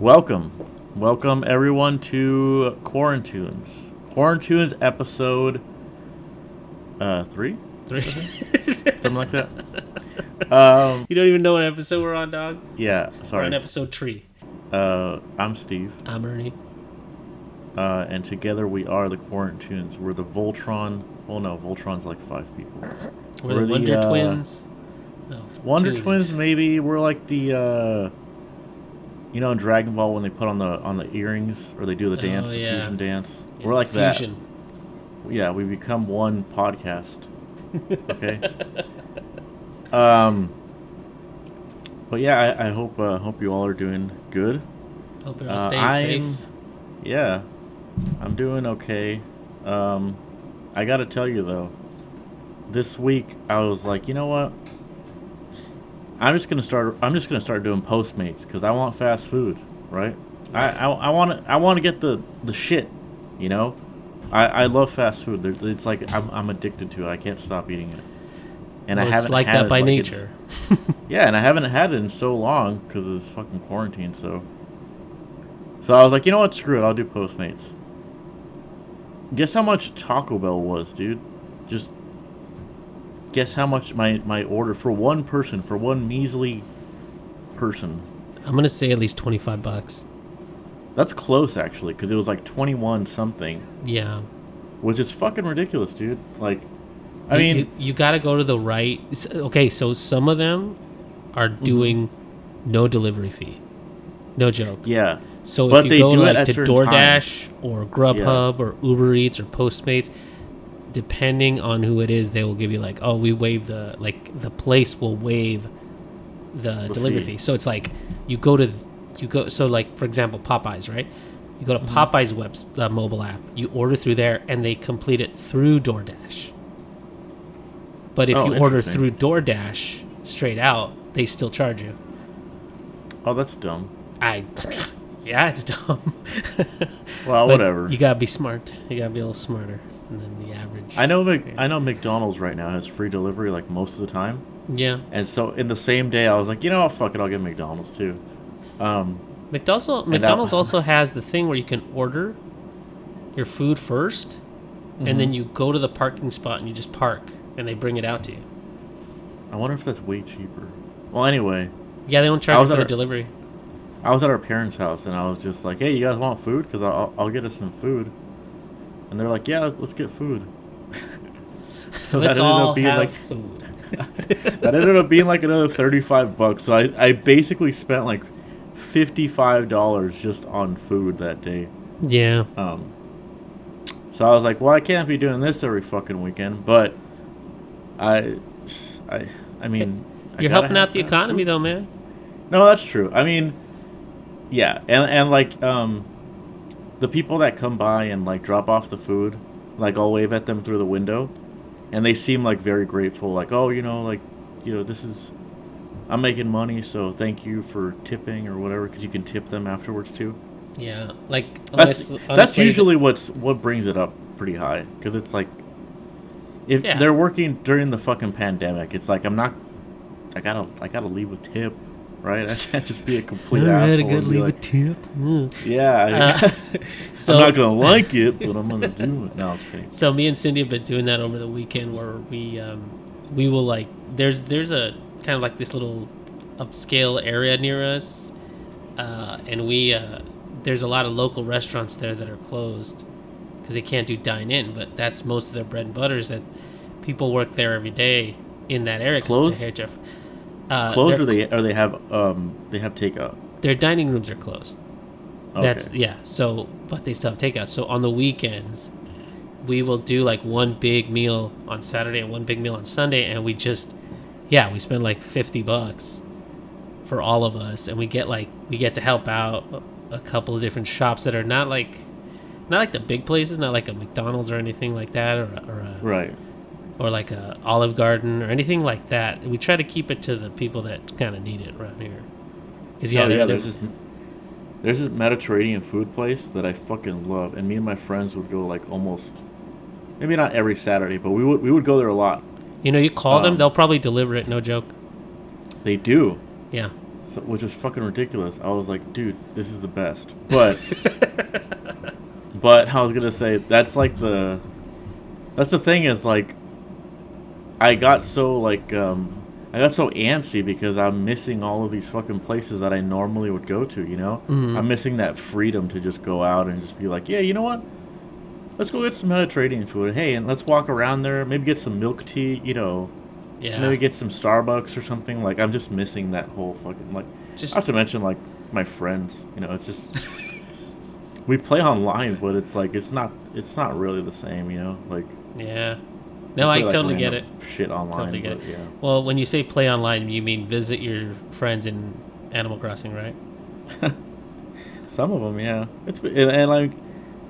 Welcome everyone to Quaran-Toons. Quaran-Toons episode 3? Something like that. You don't even know what episode we're on, dog? Yeah, sorry. We're on episode 3. I'm Steve. I'm Ernie. And together we are the Quaran-Toons. We're the Voltron. Well, no, Voltron's like 5 people. We're the Wonder Twins. Wonder Twins, maybe. We're like the, you know, in Dragon Ball when they put on the earrings or they do the dance, the fusion dance. Yeah, we're like fusion. That. Yeah, we become one podcast. Okay. But yeah, I hope you all are doing good. Hope you're all staying safe. Yeah, I'm doing okay. I gotta tell you though, this week I was like, you know what? I'm just gonna start doing Postmates because I want fast food, right? I want to get the shit, you know. I love fast food. It's like I'm addicted to it. I can't stop eating it. And I haven't like had that by nature. Yeah, and I haven't had it in so long because of this fucking quarantine. So I was like, you know what? Screw it. I'll do Postmates. Guess how much Taco Bell was, dude? Just guess how much my order for one person, for one measly person. I'm gonna say at least $25. That's close actually, because it was like 21 something. Yeah. Which is fucking ridiculous, dude. Like, I mean, you gotta go to the right. Okay, so some of them are doing no delivery fee. No joke. Yeah. So but if you go like to DoorDash or Grubhub or Uber Eats or Postmates, depending on who it is, they will give you like, oh, we waive the place will waive the delivery fee. So it's like you go so like for example Popeyes, right? You go to Popeyes mobile app, you order through there, and they complete it through DoorDash. But if you order through DoorDash straight out, they still charge you. Oh, that's dumb. Yeah, it's dumb. Well, whatever. You gotta be smart. You gotta be a little smarter than the average. I know McDonald's right now has free delivery like most of the time. Yeah. And so in the same day, I was like, you know what, fuck it, I'll get McDonald's too. McDonald's also has the thing where you can order your food first, and then you go to the parking spot and you just park, and they bring it out to you. I wonder if that's way cheaper. Well, anyway. Yeah, they don't charge you for the delivery. I was at our parents' house, and I was just like, hey, you guys want food? Because I'll get us some food. And they're like, yeah, let's get food. So let's all have food. That ended up being like another $35. So I basically spent like $55 just on food that day. Yeah. So I was like, well, I can't be doing this every fucking weekend, but I mean, you're helping out the economy though, man. No, that's true. I mean, yeah, and like the people that come by and like drop off the food, like I'll wave at them through the window, and they seem like very grateful, like, oh, this is, I'm making money, so thank you for tipping or whatever, because you can tip them afterwards too. Yeah, like that's usually what brings it up pretty high, because it's like if they're working during the fucking pandemic, it's like I gotta leave a tip, right? I can't just be a complete asshole. I gotta leave a tip. Yeah, so, I'm not gonna like it, but I'm gonna do it. No, I'm just kidding. So me and Cindy have been doing that over the weekend, where we will like there's a kind of like this little upscale area near us, and we there's a lot of local restaurants there that are closed because they can't do dine-in, but that's most of their bread and butter is that people work there every day in that area. Closed? Closed, or they have takeout. Their dining rooms are closed. Okay. So, but they still have takeout. So on the weekends, we will do like one big meal on Saturday and one big meal on Sunday, and we spend like $50 for all of us, and we get to help out a couple of different shops that are not like the big places, not like a McDonald's or anything like that, or like a Olive Garden or anything like that. We try to keep it to the people that kind of need it around here. There's this Mediterranean food place that I fucking love, and me and my friends would go like almost, maybe not every Saturday, but we would go there a lot. You call them, they'll probably deliver it. No joke. They do. Yeah. So, which is fucking ridiculous. I was like, dude, this is the best. But but I was gonna say that's the thing is like I got so antsy because I'm missing all of these fucking places that I normally would go to, you know? Mm-hmm. I'm missing that freedom to just go out and just be like, yeah, you know what? Let's go get some Mediterranean food. Hey, and let's walk around there. Maybe get some milk tea, you know. Yeah. Maybe get some Starbucks or something. Like, I'm just missing that whole fucking, like... Not to mention, like, my friends. You know, it's just... we play online, but it's like, it's not really the same, you know? Like... Yeah. No, I totally get it. Shit online, totally get it. Yeah. Well, when you say play online, you mean visit your friends in Animal Crossing, right? Some of them, yeah. And like,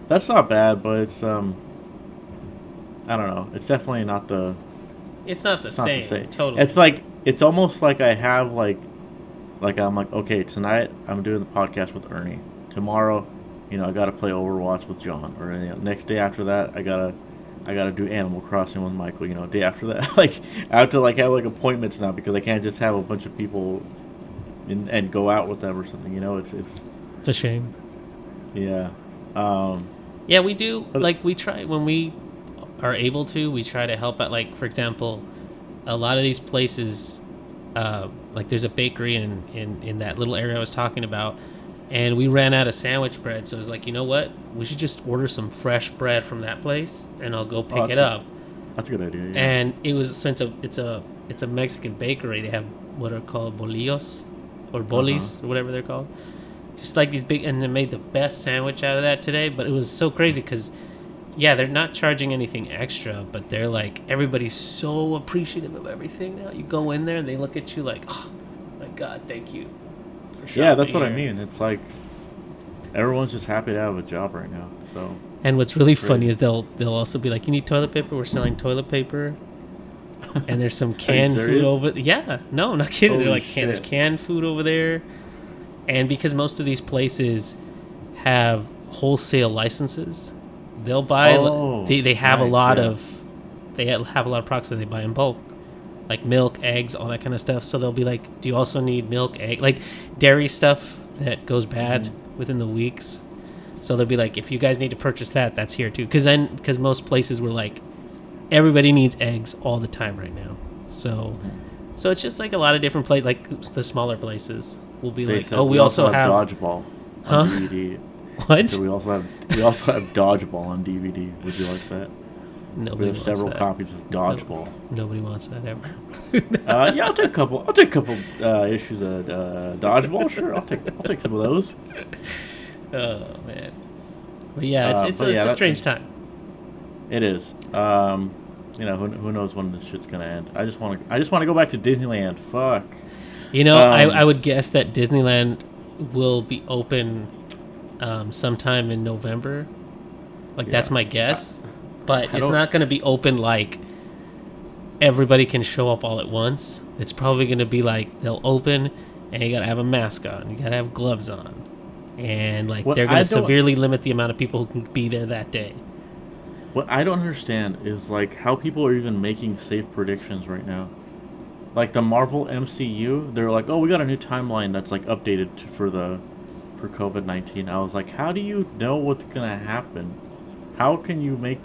that's not bad, but it's I don't know. It's definitely not the. It's not the same. Totally. It's like it's almost like I have like I'm like, okay, tonight I'm doing the podcast with Ernie. Tomorrow, you know, I got to play Overwatch with John, or you know, next day after that, I gotta do Animal Crossing with Michael. You know, day after that, like I have to like have like appointments now because I can't just have a bunch of people and go out with them or something. You know, it's a shame. Yeah. Yeah, we do. Like we try when we are able to. We try to help out. Like for example, a lot of these places, like there's a bakery in that little area I was talking about. And we ran out of sandwich bread, so it was like, you know what? We should just order some fresh bread from that place, and I'll go pick it up. That's a good idea. Yeah. And it was since it's a Mexican bakery. They have what are called bolillos or bolis or whatever they're called. Just like these big, and they made the best sandwich out of that today. But it was so crazy because, yeah, they're not charging anything extra, but they're like everybody's so appreciative of everything now. You go in there and they look at you like, oh my God, thank you. Yeah, that's what I mean. It's like everyone's just happy to have a job right now. So. And what's really funny is they'll also be like, "You need toilet paper? We're selling toilet paper." And there's some canned food over. Yeah, no, not kidding. Holy They're like, there's canned food over there, and because most of these places have wholesale licenses, they'll buy. They have a lot of. They have a lot of products that they buy in bulk. Like milk, eggs, all that kind of stuff. So they'll be like, do you also need milk, egg? Like dairy stuff that goes bad within the weeks. So they'll be like, if you guys need to purchase that, that's here too. Because most places were like, everybody needs eggs all the time right now. So it's just like a lot of different places, like the smaller places will be like, oh, we also have Dodgeball on DVD. What? So we also have Dodgeball on DVD. Would you like that? Nobody we have several copies of Dodgeball. Nobody wants that ever. Yeah, I'll take a couple. Issues of Dodgeball. Sure, I'll take some of those. Oh man, but yeah, it's a strange time. It is. You know, who knows when this shit's gonna end? I just want to go back to Disneyland. Fuck. You know, I would guess that Disneyland will be open sometime in November. Like that's my guess. But it's not going to be open like everybody can show up all at once. It's probably going to be like they'll open and you got to have a mask on. You got to have gloves on. And like they're going to severely limit the amount of people who can be there that day. What I don't understand is like how people are even making safe predictions right now. Like the Marvel MCU, they're like, "Oh, we got a new timeline that's like updated for COVID-19." I was like, "How do you know what's going to happen? How can you make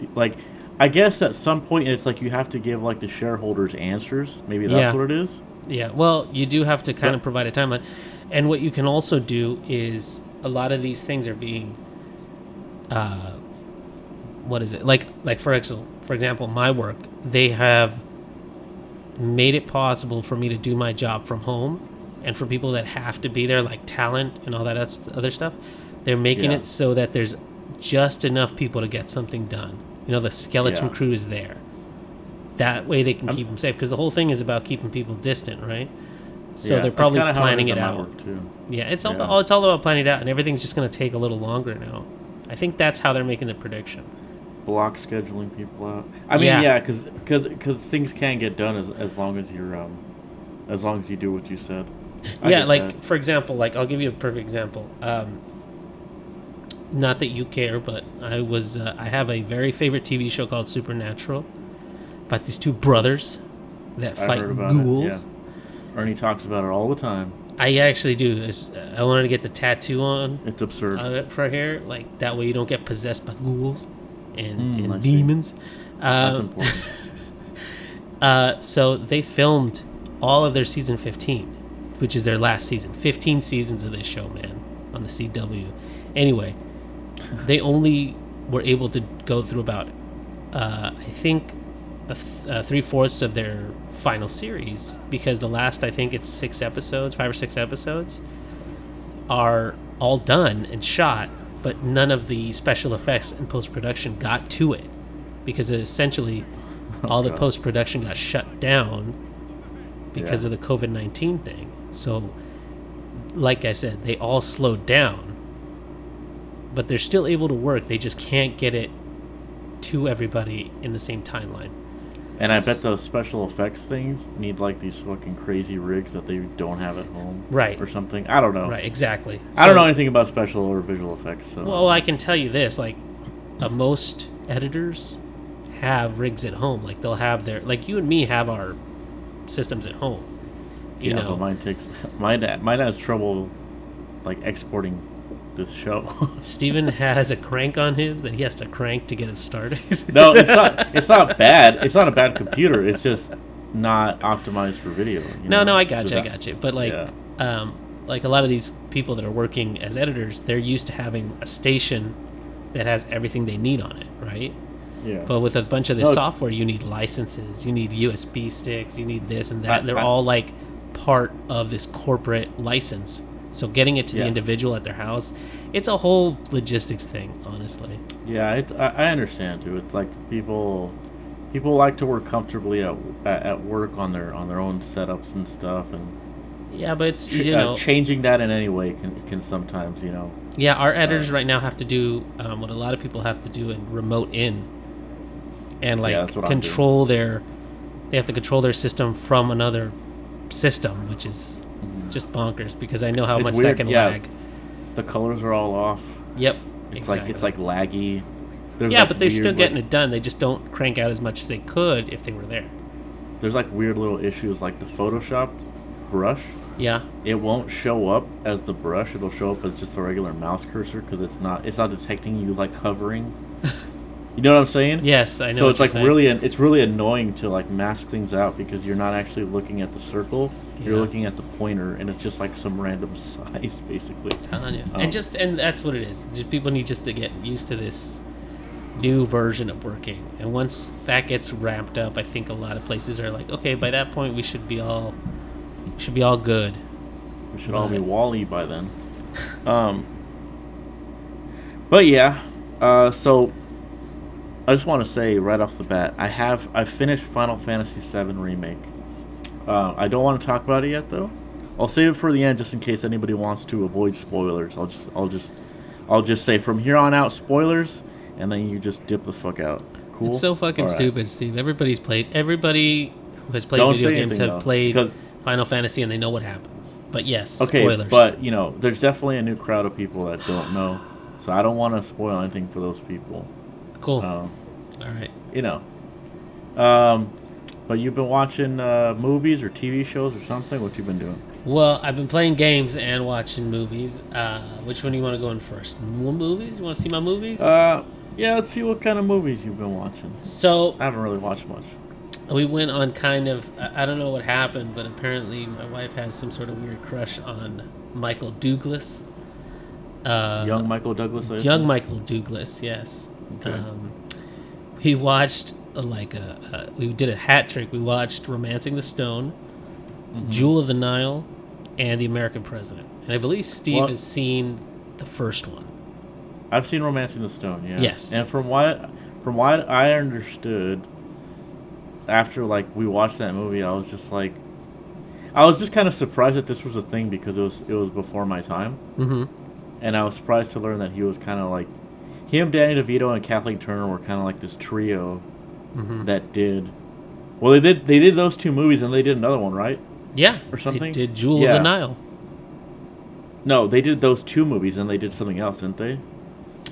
I guess at some point it's like you have to give like the shareholders answers. Maybe that's what it is. Yeah. Well, you do have to kind of provide a timeline, and what you can also do is a lot of these things are being, what is it like for example, my work, they have made it possible for me to do my job from home, and for people that have to be there, like talent and all that other stuff, they're making it so that there's just enough people to get something done. You know, the skeleton crew is there. That way they can keep them safe, because the whole thing is about keeping people distant, right? So they're probably planning it out. Too. Yeah, it's all about planning it out, and everything's just going to take a little longer now. I think that's how they're making the prediction. Block scheduling people out. I mean, because things can get done as long as you're as long as you do what you said. For example, like I'll give you a perfect example. Not that you care, but I have a very favorite TV show called Supernatural about these two brothers that fight ghouls. Ernie talks about it all the time. I actually do. I wanted to get the tattoo on. It's absurd. For here, like that way you don't get possessed by ghouls and demons. That's important. So they filmed all of their season 15, which is their last season. 15 seasons of this show, man, on the CW. Anyway, they only were able to go through about, I think, 3/4 of their final series, because the last, I think it's 5 or 6 episodes, are all done and shot, but none of the special effects and post-production got to it, because essentially all the post-production got shut down because of the COVID-19 thing. So, like I said, they all slowed down, but they're still able to work. They just can't get it to everybody in the same timeline. And I bet those special effects things need like these fucking crazy rigs that they don't have at home, right, or something. I don't know. Right, exactly. I don't know anything about special or visual effects. So. Well, I can tell you this: like, most editors have rigs at home. Like, they'll have their, like, you and me have our systems at home. You know, but mine has trouble like exporting this show. Steven has a crank on his that he has to crank to get it started. No, it's not bad. It's not a bad computer. It's just not optimized for video. No, I got you. But like a lot of these people that are working as editors, they're used to having a station that has everything they need on it, right? Yeah. But with a bunch of this software, you need licenses, you need USB sticks, you need this and that. They're all like part of this corporate license. So getting it to the individual at their house, it's a whole logistics thing, honestly. Yeah, I understand too. It's like people like to work comfortably at work on their own setups and stuff, and but it's changing that in any way can sometimes Yeah, our editors right now have to do what a lot of people have to do and remote in, and like control they have to control their system from another system, which is just bonkers, because I know how much weird. that can lag. The colors are all off. Yep. It's like laggy. There's but they're still getting it done. They just don't crank out as much as they could if they were there. There's like weird little issues, like the Photoshop brush. Yeah. It won't show up as the brush. It'll show up as just a regular mouse cursor, because it's not detecting you like hovering. You know what I'm saying? Yes, I know. So it's like it's really annoying to like mask things out, because you're not actually looking at the circle. You're looking at the pointer, and it's just like some random size, basically. I'm telling you. And that's what it is. People need just to get used to this new version of working. And once that gets ramped up, I think a lot of places are like, okay, by that point we should be all good. We should all be Wall-E by then. But yeah, so I just want to say right off the bat, I finished Final Fantasy VII Remake. I don't want to talk about it yet, though. I'll save it for the end, just in case anybody wants to avoid spoilers. I'll just say from here on out, spoilers, and then you just dip the fuck out. Cool. It's so fucking stupid, Steve. Everybody who has played video games have played Final Fantasy, and they know what happens. But yes, spoilers. But there's definitely a new crowd of people that don't know, so I don't want to spoil anything for those people. Cool. All right. But you've been watching movies or TV shows or something? What you been doing? Well, I've been playing games and watching movies. Which one do you want to go in first? Movies? You want to see my movies? Yeah, let's see what kind of movies you've been watching. So I haven't really watched much. We went on kind of, I don't know what happened, but apparently my wife has some sort of weird crush on Michael Douglas. Young Michael Douglas, Young Michael Douglas, yes. Okay. We watched we did a hat trick. We watched Romancing the Stone, Jewel of the Nile, and The American President. And I believe Steve has seen the first one. I've seen Romancing the Stone, yeah. Yes. And from what I understood, after we watched that movie, I was just kind of surprised that this was a thing, because it was before my time. Mm-hmm. And I was surprised to learn that he was kind of like him, Danny DeVito, and Kathleen Turner were kind of like this trio that did. Well, they did those two movies, and they did another one, right? Yeah, or something. They did Jewel of the Nile. No, they did those two movies, and they did something else, didn't they?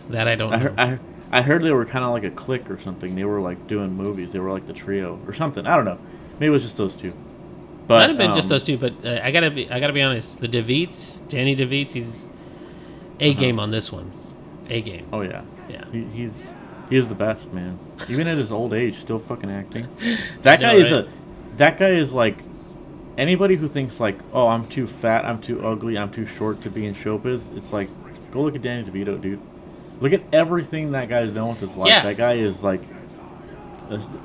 That I don't know. I heard they were kind of like a clique or something. They were like doing movies. They were like the trio or something. I don't know. Maybe it was just those two. But might have been just those two, but I gotta be honest. The DeVites, Danny DeVites, he's A game on this one. A game. Oh yeah, Yeah. He's the best, man. Even at his old age, still fucking acting. That guy is like anybody who thinks like, oh, I'm too fat, I'm too ugly, I'm too short to be in showbiz. It's like, go look at Danny DeVito, dude. Look at everything that guy's done with his life. Yeah. That guy is like,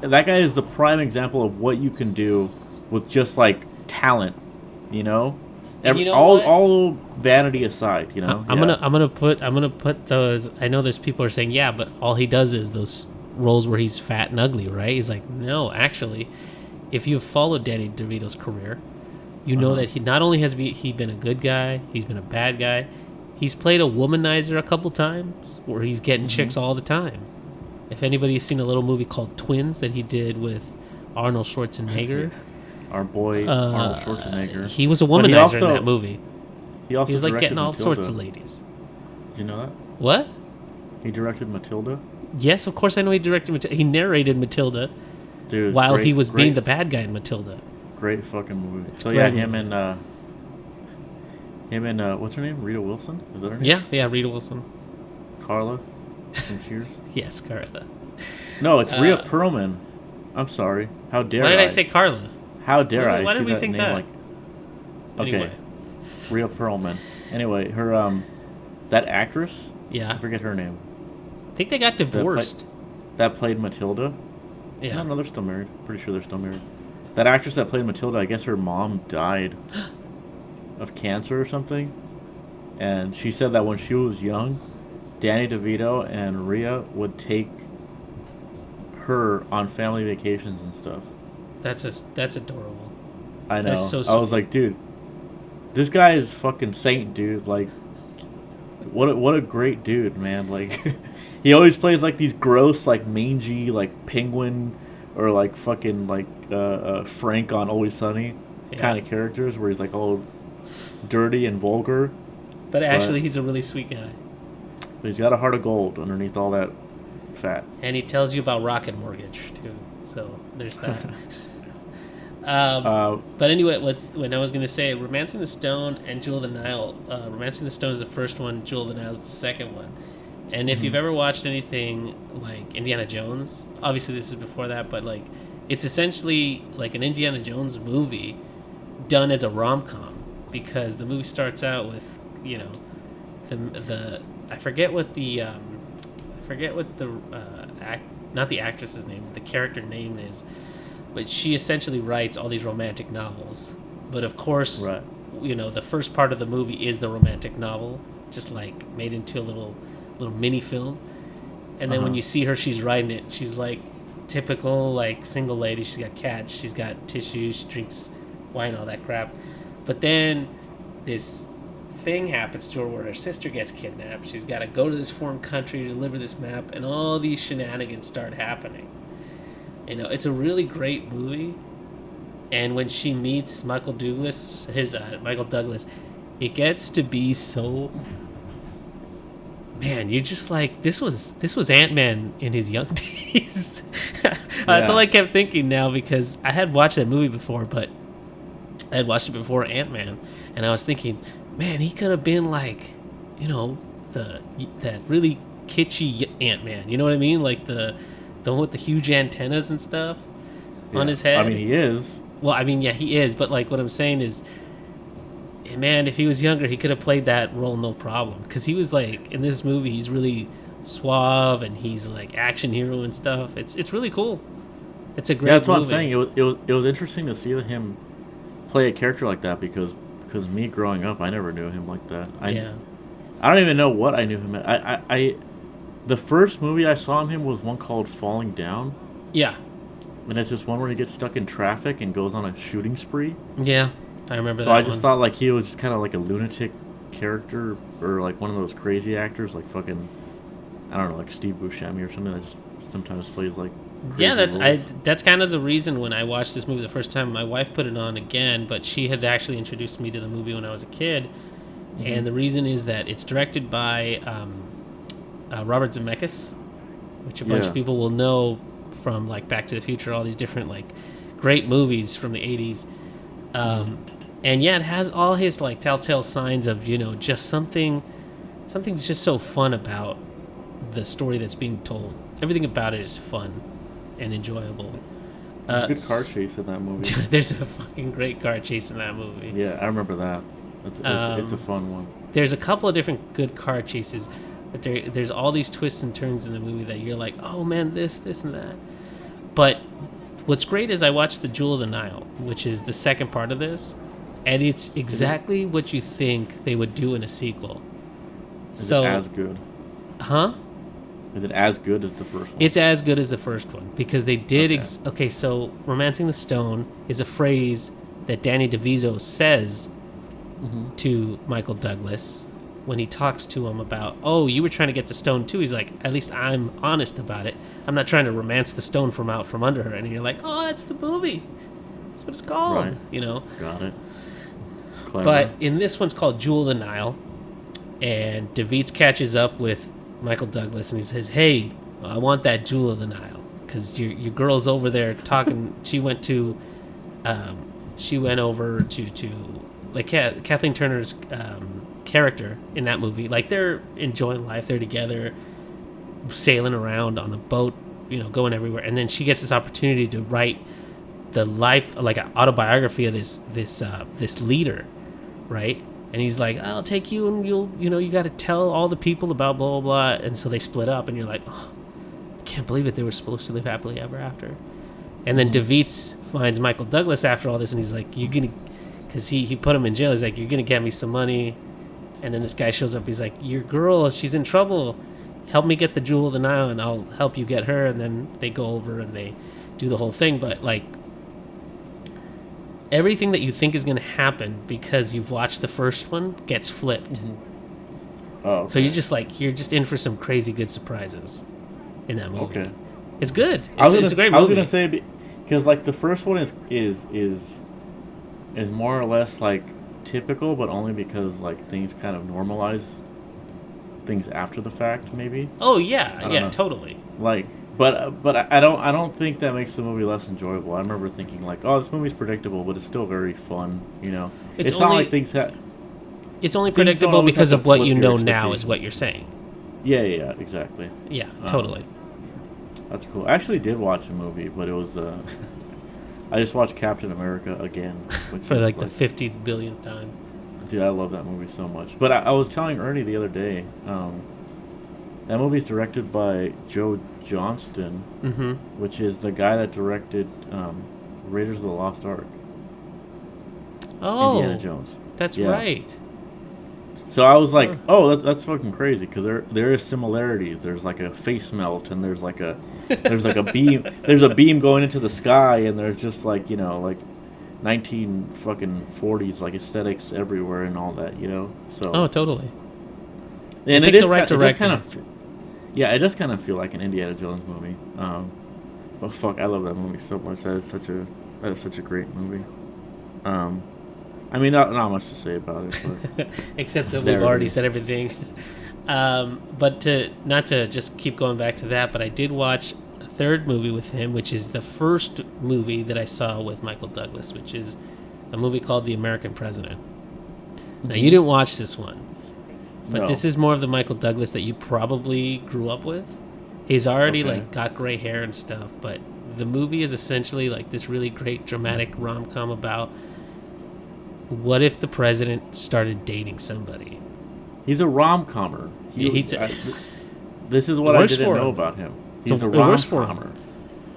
that guy is the prime example of what you can do with just like talent, you know. All vanity aside, you know. I'm gonna put those. I know there's people are saying, yeah, but all he does is those roles where he's fat and ugly, right? He's like, no, actually, if you've followed Danny DeVito's career, you know that he not only has he been a good guy, he's been a bad guy. He's played a womanizer a couple times where he's getting chicks all the time. If anybody's seen a little movie called Twins that he did with Arnold Schwarzenegger. Our boy Arnold Schwarzenegger. He was a womanizer in that movie. He was like getting all Matilda. sorts of ladies. Did you know that? What? He directed Matilda. Yes, of course I know he directed Matilda. He narrated Matilda. Dude, while he was being the bad guy in Matilda. Great fucking movie. So yeah, him and what's her name? Rita Wilson? Is that her name? Yeah, Rita Wilson. Carla from Cheers. Yes, Carla. No, it's Rhea Perlman. I'm sorry. How dare I? Why did I say Carla? How dare I? Why did we think that? Like, okay, anyway. Rhea Perlman. Anyway, her that actress. Yeah. I forget her name. I think they got divorced. That played Matilda. Yeah. No, they're still married. Pretty sure they're still married. That actress that played Matilda, I guess her mom died of cancer or something. And she said that when she was young, Danny DeVito and Rhea would take her on family vacations and stuff. That's adorable. I know. That's so sweet. I was like, dude, this guy is fucking saint, dude. Like, what a great dude, man. Like, he always plays like these gross, like mangy, like penguin, or like fucking like Frank on Always Sunny kind of characters where he's like all dirty and vulgar. But actually, he's a really sweet guy. But he's got a heart of gold underneath all that fat. And he tells you about Rocket Mortgage too. So there's that. But anyway, when I was going to say Romancing the Stone and Jewel of the Nile, Romancing the Stone is the first one, Jewel of the Nile is the second one. And if you've ever watched anything like Indiana Jones, obviously this is before that, but like it's essentially like an Indiana Jones movie done as a rom-com, because the movie starts out with, you know, the I forget what the not the actress's name, the character name is, but she essentially writes all these romantic novels. But of course, you know, the first part of the movie is the romantic novel, just like made into a little mini film. And then when you see her, she's writing it. She's like typical like single lady. She's got cats. She's got tissues. She drinks wine, all that crap. But then this thing happens to her where her sister gets kidnapped. She's got to go to this foreign country to deliver this map, and all these shenanigans start happening. You know, it's a really great movie. And when she meets Michael Douglas, it gets to be so, man, you're just like, this was Ant-Man in his young days. That's all I kept thinking now, because I had watched that movie before, but I had watched it before Ant-Man, and I was thinking, man, he could have been like, you know, that really kitschy Ant-Man. You know what I mean? Like the one with the huge antennas and stuff on his head. I mean, he is. Well, I mean, yeah, he is. But like, what I'm saying is, man, if he was younger, he could have played that role no problem. Because he was like, in this movie, he's really suave, and he's like action hero and stuff. It's really cool. It's a great movie. That's what I'm saying. It was interesting to see him play a character like that, because me growing up, I never knew him like that. I don't even know what I knew him at. The first movie I saw him in was one called Falling Down. Yeah. And it's this one where he gets stuck in traffic and goes on a shooting spree. Yeah, I remember that. So I just thought like he was just kind of like a lunatic character, or like one of those crazy actors, like fucking, I don't know, like Steve Buscemi or something that just sometimes plays like crazy roles. That's kind of the reason when I watched this movie the first time. My wife put it on again, but she had actually introduced me to the movie when I was a kid. Mm-hmm. And the reason is that it's directed by Robert Zemeckis, which a bunch of people will know from like Back to the Future, all these different like great movies from the 80s. And yeah, it has all his like telltale signs of just something's just so fun about the story that's being told. Everything about it is fun and enjoyable. There's a good car chase in that movie. There's a fucking great car chase in that movie. Yeah, I remember that. It's a fun one. There's a couple of different good car chases, but there's all these twists and turns in the movie that you're like, oh man, this, and that. But what's great is I watched The Jewel of the Nile, which is the second part of this, and it's exactly what you think they would do in a sequel. Is it as good? Huh? Is it as good as the first one? It's as good as the first one because they did. Okay, so "Romancing the Stone" is a phrase that Danny DeVito says to Michael Douglas when he talks to him about, "Oh, you were trying to get the stone too." He's like, "At least I'm honest about it. I'm not trying to romance the stone from out from under her." And you're like, "Oh, that's the movie. That's what it's called." Right. Got it. Clever. But in this one's called "Jewel of the Nile," and DeVito catches up with Michael Douglas and he says, "Hey, I want that Jewel of the Nile because your girl's over there talking." She went over to like Kathleen Turner's character in that movie. Like they're enjoying life, they're together, sailing around on the boat, going everywhere. And then she gets this opportunity to write the life, like an autobiography of this leader, right? And he's like, "I'll take you, and you got to tell all the people about blah, blah, blah." And so they split up, and you're like, "Oh, I can't believe it. They were supposed to live happily ever after." And then DeVito finds Michael Douglas after all this, and he's like, "You're going to," because he put him in jail. He's like, "You're going to get me some money." And then this guy shows up. He's like, "Your girl, she's in trouble. Help me get the Jewel of the Nile, and I'll help you get her." And then they go over, and they do the whole thing. But, like, everything that you think is going to happen because you've watched the first one gets flipped. Oh, okay. So you're just in for some crazy good surprises in that movie. Okay, it's good. It's a great movie. I was gonna say because like the first one is more or less like typical, but only because like things kind of normalize things after the fact, maybe. Oh yeah, know. Totally. Like. But I don't think that makes the movie less enjoyable. I remember thinking like, oh, this movie's predictable, but it's still very fun. It's not like things that. It's only predictable because of what you know now, is what you're saying. Yeah, exactly. Yeah, totally. That's cool. I actually did watch a movie, but it was I just watched Captain America again, which for like the 50 billionth time. Dude, I love that movie so much. But I was telling Ernie the other day. That movie's directed by Joe Johnston, which is the guy that directed Raiders of the Lost Ark. Oh, Indiana Jones. That's right. So I was like, "Oh, that's fucking crazy," because there is similarities. There's like a face melt, and there's like a beam. There's a beam going into the sky, and there's just like 1940s like aesthetics everywhere and all that. So. Oh, totally. And it does kind of feel like an Indiana Jones movie. But fuck, I love that movie so much. That is such a great movie. I mean, not much to say about it, but except that we've already said everything. But not to just keep going back to that, but I did watch a third movie with him, which is the first movie that I saw with Michael Douglas, which is a movie called The American President. Now, you didn't watch this one. But this is more of the Michael Douglas that you probably grew up with. He's already got gray hair and stuff, but the movie is essentially like this really great dramatic rom-com about what if the president started dating somebody. He's a rom-commer. This is what I didn't know about him. He's a rom-commer.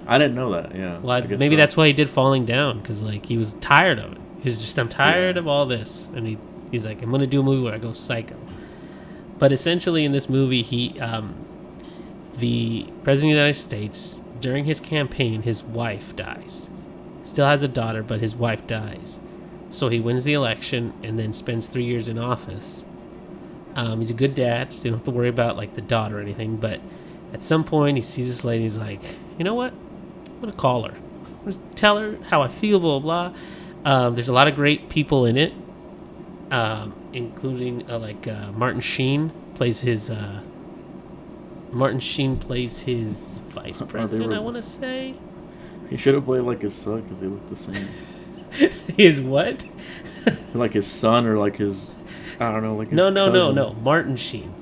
I didn't know that. Yeah. Well, maybe that's why he did Falling Down, because like he was tired of it. He's just, I'm tired of all this, and he's like, I'm gonna do a movie where I go psycho. But essentially, in this movie, the president of the United States, during his campaign, his wife dies. Still has a daughter, but his wife dies. So he wins the election and then spends 3 years in office. He's a good dad, so you don't have to worry about like the daughter or anything. But at some point, he sees this lady. He's like, you know what? I'm gonna call her. I'm gonna tell her how I feel. Blah blah. There's a lot of great people in it. Including Martin Sheen plays his vice president. I want to say he should have played like his son because they look the same. His what? Like his son or like his, I don't know, like his No. Martin Sheen.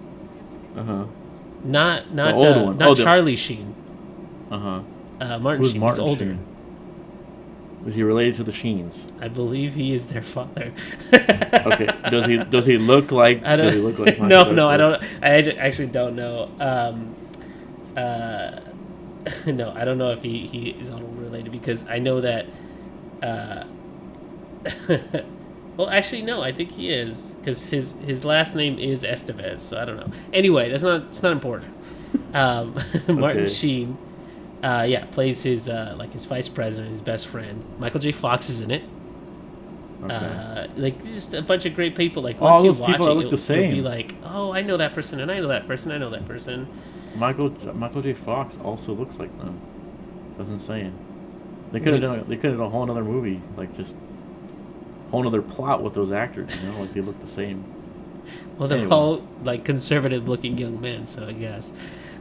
Not the old one. Not Charlie Sheen. Martin Sheen is older. Sheen? Is he related to the Sheens? I believe he is their father. Okay. Does he look like? Does he look like no, I don't. I actually don't know. No, I don't know if he is all related because I know that. Well, actually, no. I think he is because his last name is Estevez. So I don't know. Anyway, it's not important. Martin Sheen. Plays his his vice president, his best friend. Michael J. Fox is in it. Okay. Just a bunch of great people. Like once you watch it, you'll be like, oh, I know that person, and I know that person, I know that person. Michael J. Fox also looks like them. That's insane. They could have done a whole other movie, like just whole other plot with those actors. You know, like they look the same. Well, they're all like conservative-looking young men, so I guess.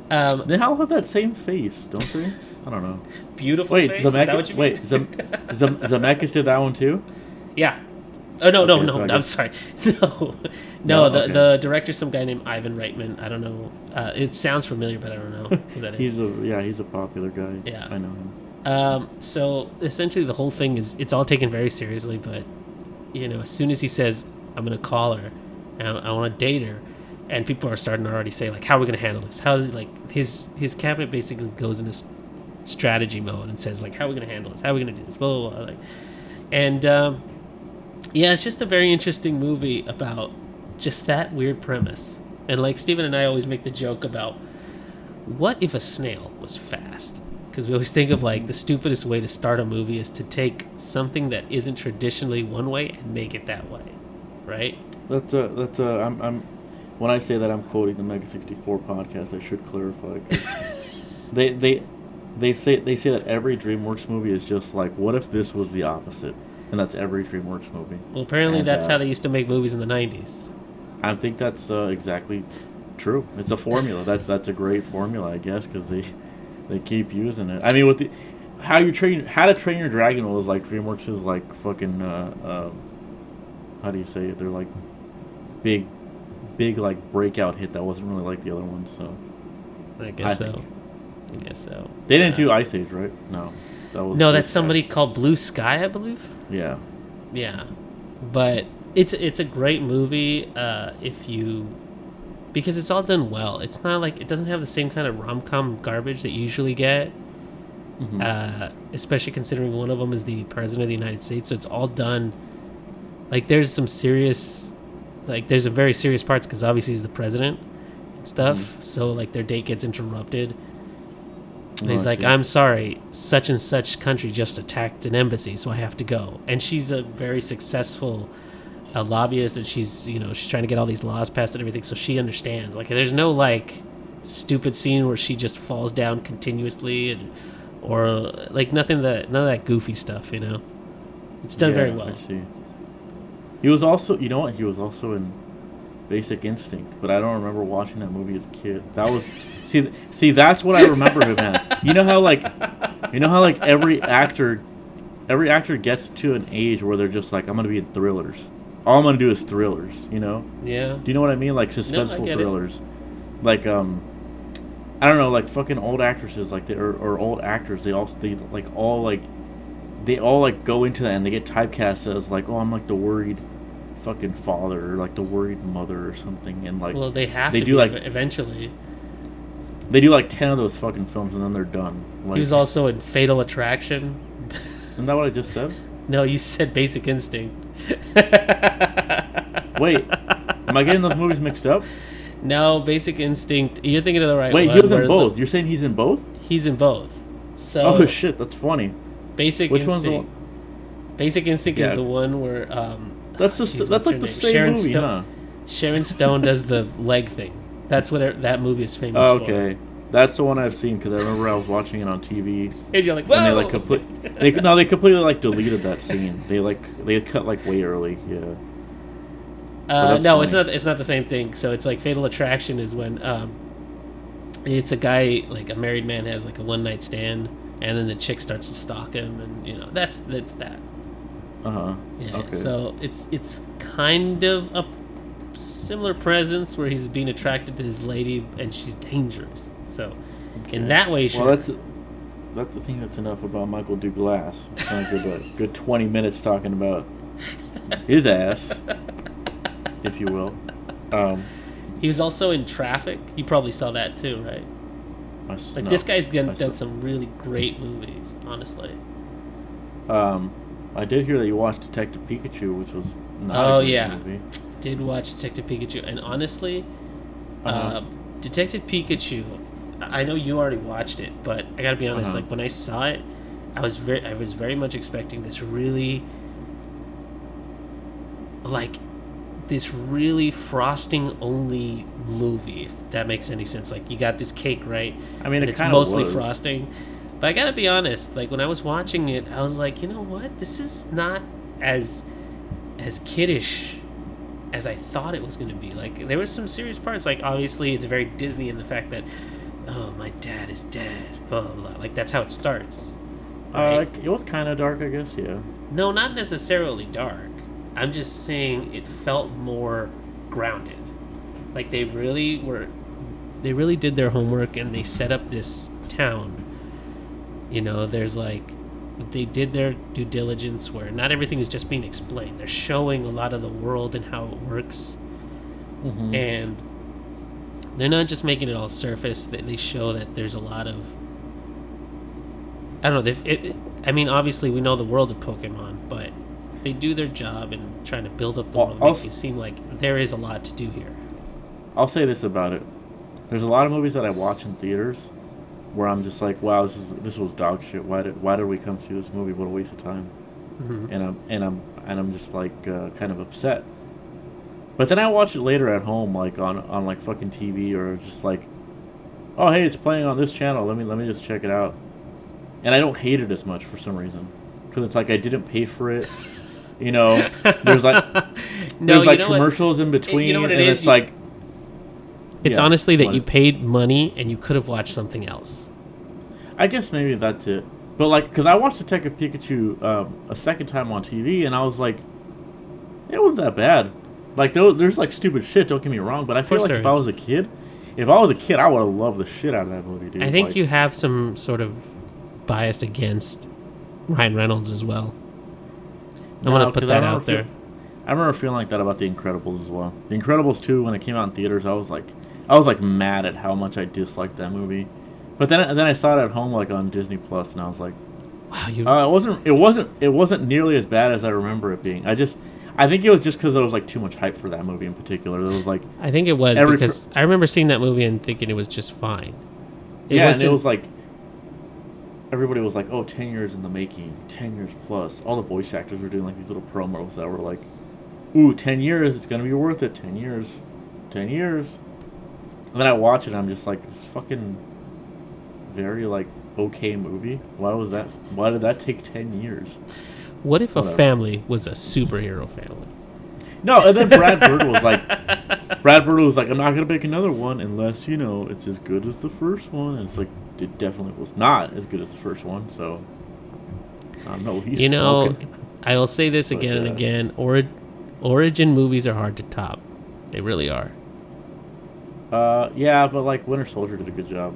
They all have that same face, don't they? I don't know. Beautiful face? Is that what you mean? Zemeckis did that one too? Yeah. Oh, no, I'm sorry. No, the director's some guy named Ivan Reitman. I don't know. It sounds familiar, but I don't know who that is. He's a popular guy. Yeah. I know him. So, essentially, the whole thing is, it's all taken very seriously, but, as soon as he says, I'm going to call her, and I want to date her, and people are starting to already say, like, how are we going to handle this? How, his cabinet basically goes into strategy mode and says, like, how are we going to handle this? How are we going to do this? Blah, blah, blah. And, it's just a very interesting movie about just that weird premise. And, like, Steven and I always make the joke about, what if a snail was fast? Because we always think of, like, the stupidest way to start a movie is to take something that isn't traditionally one way and make it that way, right? I'm when I say that, I'm quoting the Mega 64 podcast. I should clarify. They say that every DreamWorks movie is just like, what if this was the opposite? And that's every DreamWorks movie. Well, apparently that's how they used to make movies in the 90s. I think that's exactly true. It's a formula. That's a great formula, I guess, because they keep using it. I mean, with How to Train Your Dragon was like DreamWorks is like fucking how do you say it? They're like big like breakout hit that wasn't really like the other ones. So I guess so. They didn't do Ice Age, right? No. No, that's somebody called Blue Sky, I believe. Yeah. Yeah, but it's a great movie because it's all done well. It's not like it doesn't have the same kind of rom-com garbage that you usually get. Mm-hmm. Especially considering one of them is the president of the United States, so it's all done. Like there's some serious, there's a very serious parts because obviously he's the president and stuff. Mm-hmm. So like their date gets interrupted. And he's like, I'm sorry, such and such country just attacked an embassy, so I have to go. And she's a very successful lobbyist, and she's trying to get all these laws passed and everything, so she understands. Like, there's no like stupid scene where she just falls down continuously, or like none of that goofy stuff. It's done very well. I see. He was also, he was also in Basic Instinct, but I don't remember watching that movie as a kid. That was see that's what I remember him as. You know how like every actor gets to an age where they're just like, I'm gonna be in thrillers. All I'm gonna do is thrillers. Yeah. Do you know what I mean? Like suspenseful thrillers. It. Like I don't know, like fucking old actresses, like or old actors. They all go into that and they get typecast as like, oh, I'm like the worried fucking father or like the worried mother or something, and like they do be like eventually. They do like 10 of those fucking films and then they're done. Like, he was also in Fatal Attraction. Isn't that what I just said? No, you said Basic Instinct. Wait, am I getting those movies mixed up? No, Basic Instinct. You're thinking of the right one. Wait, he was in both. You're saying he's in both? He's in both. So. Oh shit, that's funny. Basic Which Instinct. One's the one? Basic Instinct is the one where. That's like the same Sharon movie, huh? Sharon Stone does the leg thing. That's what that movie is famous for. Okay. That's the one I've seen because I remember I was watching it on TV. And you're like, whoa! And they completely like deleted that scene. They cut like way early. Yeah. No, funny. It's not the same thing. So it's like Fatal Attraction is when it's a guy, like a married man has like a one night stand, and then the chick starts to stalk him, and that's that. Yeah. Okay. So it's kind of a similar presence where he's being attracted to his lady and she's dangerous. So in that way, sure. Well, that's the thing that's enough about Michael Douglas. It's kind of a good 20 minutes talking about his ass, if you will. He was also in Traffic. You probably saw that too, right? This guy's done some really great movies, honestly. I did hear that you watched Detective Pikachu, which was not a great movie. Did watch Detective Pikachu, and honestly, Detective Pikachu, I know you already watched it, but I gotta be honest. Like when I saw it, I was very much expecting this really frosting only movie, if that makes any sense. Like you got this cake, right? I mean, it's mostly frosting. But I gotta be honest, like when I was watching it, I was like, you know what? This is not as kiddish as I thought it was going to be. Like there were some serious parts. Like obviously, it's very Disney in the fact that, oh, my dad is dead. Blah blah blah. Like that's how it starts. Right? It was kind of dark, I guess. Yeah. No, not necessarily dark. I'm just saying it felt more grounded. Like they really did their homework and they set up this town. You know, there's like, they did their due diligence where not everything is just being explained. They're showing a lot of the world and how it works. Mm-hmm. And they're not just making it all surface. They show that there's a lot of, I don't know, I mean, obviously we know the world of Pokemon, but they do their job in trying to build up the world, make it seem like there is a lot to do here. I'll say this about it. There's a lot of movies that I watch in theaters where I'm just like, wow, this was dog shit. Why did we come see this movie? What a waste of time. Mm-hmm. And I'm just like kind of upset. But then I watch it later at home, like on like fucking TV, or just like, oh hey, it's playing on this channel. Let me just check it out. And I don't hate it as much for some reason, because it's like I didn't pay for it. You know, there's like commercials in between, you know what and it's like. It's honestly that you paid money and you could have watched something else. I guess maybe that's it. But like, because I watched Detective Pikachu a second time on TV, and I was like, it wasn't that bad. Like there's like stupid shit. Don't get me wrong, but I feel like if I was a kid, I would have loved the shit out of that movie, dude. I think you have some sort of bias against Ryan Reynolds as well. I want to put that out there. I remember feeling like that about The Incredibles as well. The Incredibles 2, when it came out in theaters, I was like mad at how much I disliked that movie. But then I saw it at home, like on Disney Plus, and I was like, wow, it wasn't nearly as bad as I remember it being. I think it was just because there was like too much hype for that movie in particular. There was like, I think it was because I remember seeing that movie and thinking it was just fine. And it was like, everybody was like, oh, 10 years in the making, 10 years plus. All the voice actors were doing like these little promos that were like, ooh, 10 years, it's going to be worth it, 10 years. 10 years. And then I watch it and I'm just like, this fucking very like okay movie. Why did that take 10 years? What if a family was a superhero family? No, and then Brad Bird was like, I'm not going to make another one unless, it's as good as the first one. And it's like, it definitely was not as good as the first one, so I don't know. He's smoking. I will say this again and again. Origin movies are hard to top. They really are. Yeah, but like Winter Soldier did a good job.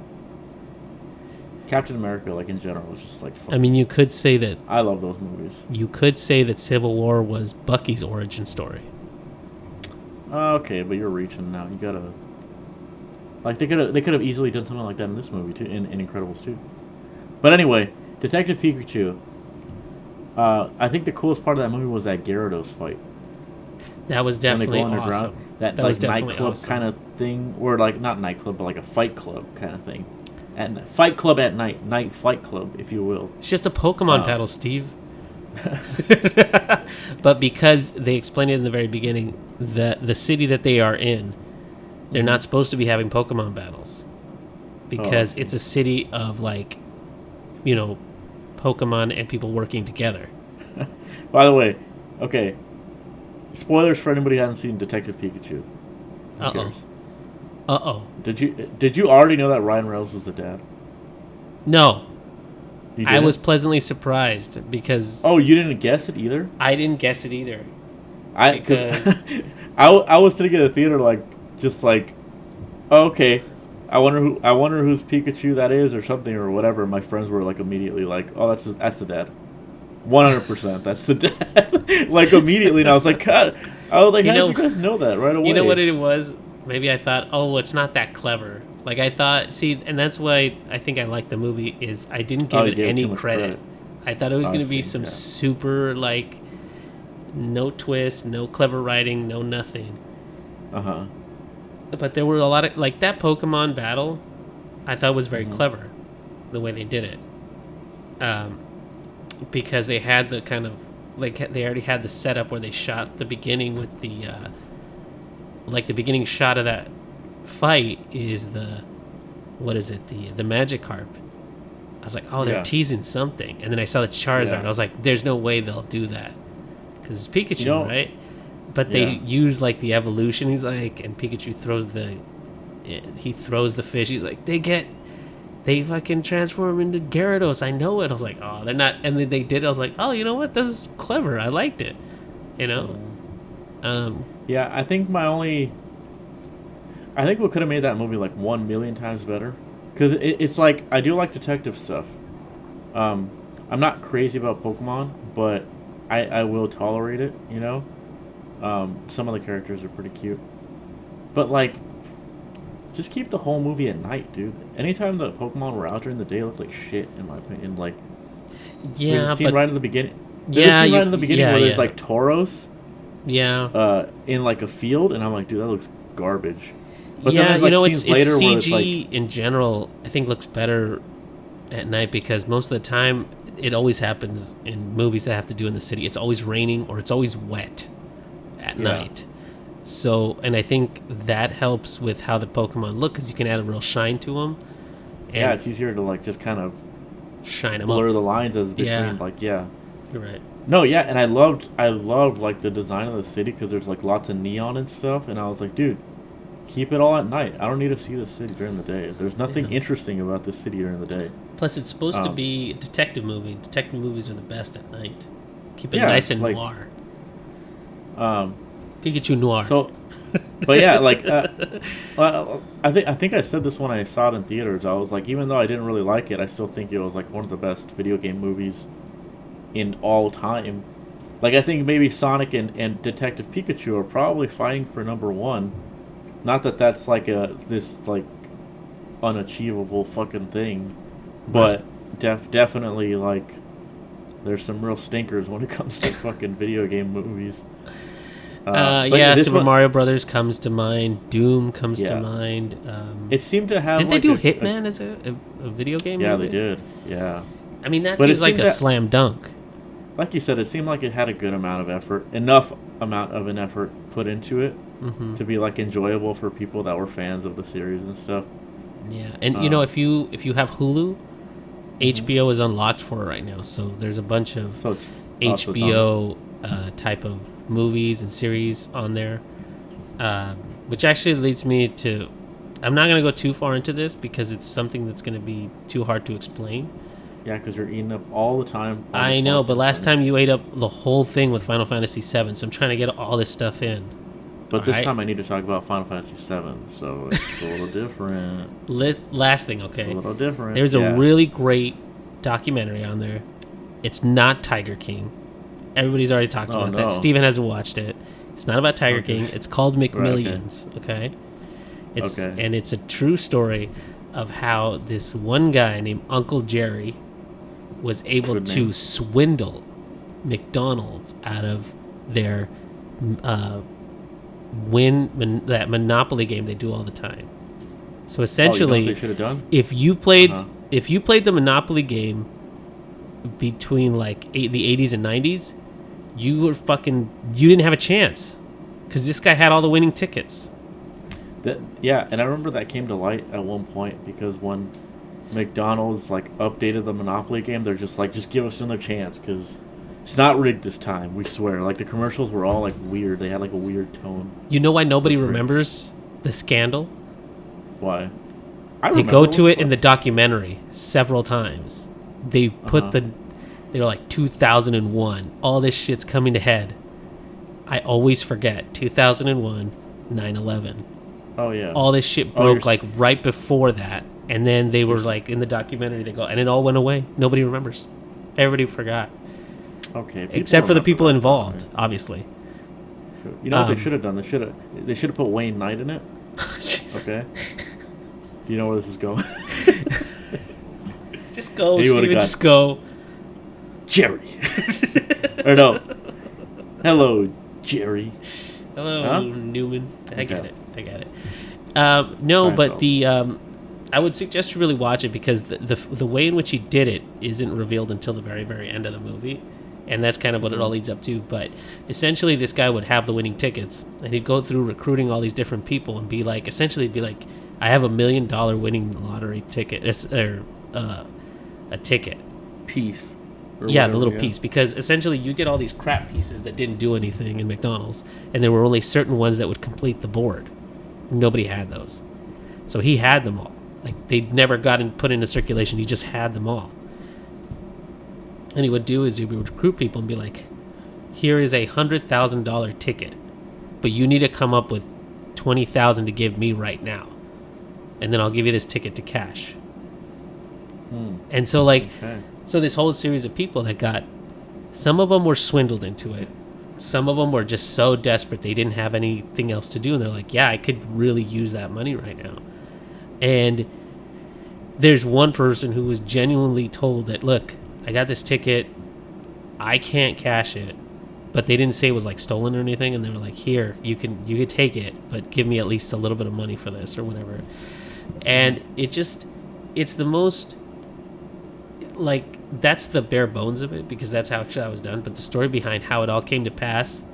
Captain America, like in general, was just like fun. I mean, you could say that. I love those movies. You could say that Civil War was Bucky's origin story. Okay, but you're reaching now. You gotta. Like they could have easily done something like that in this movie too, in Incredibles 2. But anyway, Detective Pikachu. I think the coolest part of that movie was that Gyarados fight. That was definitely awesome. That like nightclub awesome. Kind of thing, or like not nightclub, but like a fight club kind of thing. And fight club at night fight club, if you will. It's just a Pokemon battle, Steve. But because they explained it in the very beginning, the city that they are in, they're not supposed to be having Pokemon battles because it's a city of like, Pokemon and people working together. By the way, okay, spoilers for anybody who hasn't seen Detective Pikachu. Who cares? Uh-oh. Did you already know that Ryan Reynolds was the dad? No. I was pleasantly surprised because... Oh, you didn't guess it either? I didn't guess it either. Because I was sitting in the theater oh, okay. I wonder whose Pikachu that is or something or whatever. My friends were like immediately like, oh, that's the dad. 100%, that's the dad. Like immediately, and I was like, God. I was like, how did you guys know that right away? You know what it was? Maybe I thought, oh, it's not that clever. Like I thought, see, and that's why I think I liked the movie is I didn't give it any credit. I thought it was going to be some super like no twist, no clever writing, no nothing. But there were a lot of like that Pokemon battle. I thought was very clever, the way they did it. Because they had the kind of like they already had the setup where they shot the beginning with the like the beginning shot of that fight is the Magikarp. I was like, oh, they're teasing something, and then I saw the Charizard. I was like, there's no way they'll do that because it's Pikachu, right? But they use like the evolution. He's like, and Pikachu throws the fish. He's like, they fucking transform into Gyarados. I know it. I was like, oh, they're not. And then they did. I was like, oh, you know what? This is clever. I liked it. You know. Yeah, I think we could have made that movie like 1 million times better. Because it's like, I do like detective stuff. I'm not crazy about Pokemon, but I will tolerate it, you know? Some of the characters are pretty cute. But like, just keep the whole movie at night, dude. Anytime the Pokemon were out during the day, it looked like shit, in my opinion. Like, there's a scene right in the beginning. Where there's like Tauros. Yeah. In like a field, and I'm like, dude, that looks garbage. But then there's, like, scenes later CG where it's like, in general, I think looks better at night because most of the time it always happens in movies that have to do in the city. It's always raining or it's always wet at night. So, and I think that helps with how the Pokemon look because you can add a real shine to them. And it's easier to like just kind of shine them blur up. The lines as between You're right. No, yeah, and I loved like the design of the city because there's like lots of neon and stuff, and I was like, dude, keep it all at night. I don't need to see the city during the day. There's nothing interesting about the city during the day. Plus, it's supposed to be a detective movie. Detective movies are the best at night. Keep it nice and like, noir. Pikachu noir. So, but yeah, like, I think I said this when I saw it in theaters. I was like, even though I didn't really like it, I still think it was like one of the best video game movies in all time. Like, I think maybe Sonic and Detective Pikachu are probably fighting for number one. Not that that's like this like unachievable fucking thing, but definitely like there's some real stinkers when it comes to fucking video game movies. Super Mario Brothers comes to mind. Doom comes to mind. It seemed to have. Did they do Hitman as a video game? Yeah, movie? they did. Yeah. I mean, that seems like a slam dunk. Like you said, it seemed like it had a good amount of effort, enough amount of an effort put into it to be like enjoyable for people that were fans of the series and stuff. Yeah, and you know, if you have Hulu, HBO is unlocked for it right now. So there's a bunch of HBO type of movies and series on there, which actually leads me to, I'm not going to go too far into this because it's something that's going to be too hard to explain. Yeah, because you're eating up all the time. I know, but last time you ate up the whole thing with Final Fantasy VII, so I'm trying to get all this stuff in. But this time I need to talk about Final Fantasy VII, so it's a little different. Last thing, okay? It's a little different. There's a really great documentary on there. It's not Tiger King. Everybody's already talked about that. Steven hasn't watched it. It's not about Tiger King. It's called McMillions, okay? And it's a true story of how this one guy named Uncle Jerry was able to swindle McDonald's out of their that Monopoly game they do all the time. So essentially, you know what they should have done? if you played the Monopoly game between like the 80s and 90s, you didn't have a chance because this guy had all the winning tickets. And I remember that came to light at one point because when McDonald's like updated the Monopoly game, they're just like, just give us another chance because it's not rigged this time, we swear. Like the commercials were all like weird. They had like a weird tone. You know why nobody remembers the scandal? Why? They go to it in the documentary several times. they put they were like 2001. All this shit's coming to head. I always forget 2001, 9/11. Oh yeah. All this shit broke like right before that, and then they were like in the documentary. They go, and it all went away. Nobody remembers. Everybody forgot. Okay. Except for the people involved, obviously. You know what they should have done? They should have put Wayne Knight in it. Okay. Do you know where this is going? Just go, Steven. Just go. Jerry. Or no. Hello, Jerry. Hello, Newman. I get it. No, but I would suggest you really watch it because the way in which he did it isn't revealed until the very, very end of the movie. And that's kind of what it all leads up to. But essentially, this guy would have the winning tickets, and he'd go through recruiting all these different people and be like, I have $1 million winning lottery ticket, or a ticket. Piece. Yeah, the little piece. Because essentially, you get all these crap pieces that didn't do anything in McDonald's, and there were only certain ones that would complete the board. Nobody had those. So he had them all. Like, they'd never gotten put into circulation. He just had them all. And he would do is he would recruit people and be like, here is a $100,000 ticket, but you need to come up with $20,000 to give me right now, and then I'll give you this ticket to cash. And so so this whole series of people that got, some of them were swindled into it. Some of them were just so desperate they didn't have anything else to do, and they're like, yeah, I could really use that money right now. And there's one person who was genuinely told that, look, I got this ticket, I can't cash it, but they didn't say it was like stolen or anything, and they were like, here, you can take it, but give me at least a little bit of money for this or whatever. And it's the most, like, that's the bare bones of it, because that's how actually that was done. But the story behind how it all came to pass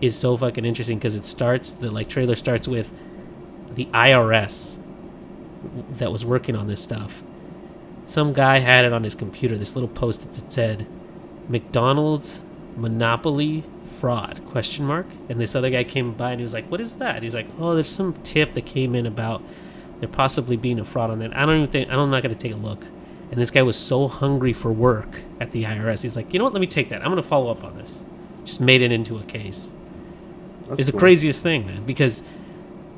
is so fucking interesting, because the trailer starts with the IRS that was working on this stuff. Some guy had it on his computer, this little post-it that said, McDonald's Monopoly Fraud, ? And this other guy came by and he was like, what is that? He's like, oh, there's some tip that came in about there possibly being a fraud on that. I'm not going to take a look. And this guy was so hungry for work at the IRS. He's like, you know what? Let me take that. I'm going to follow up on this. Just made it into a case. It's cool. The craziest thing, man, because...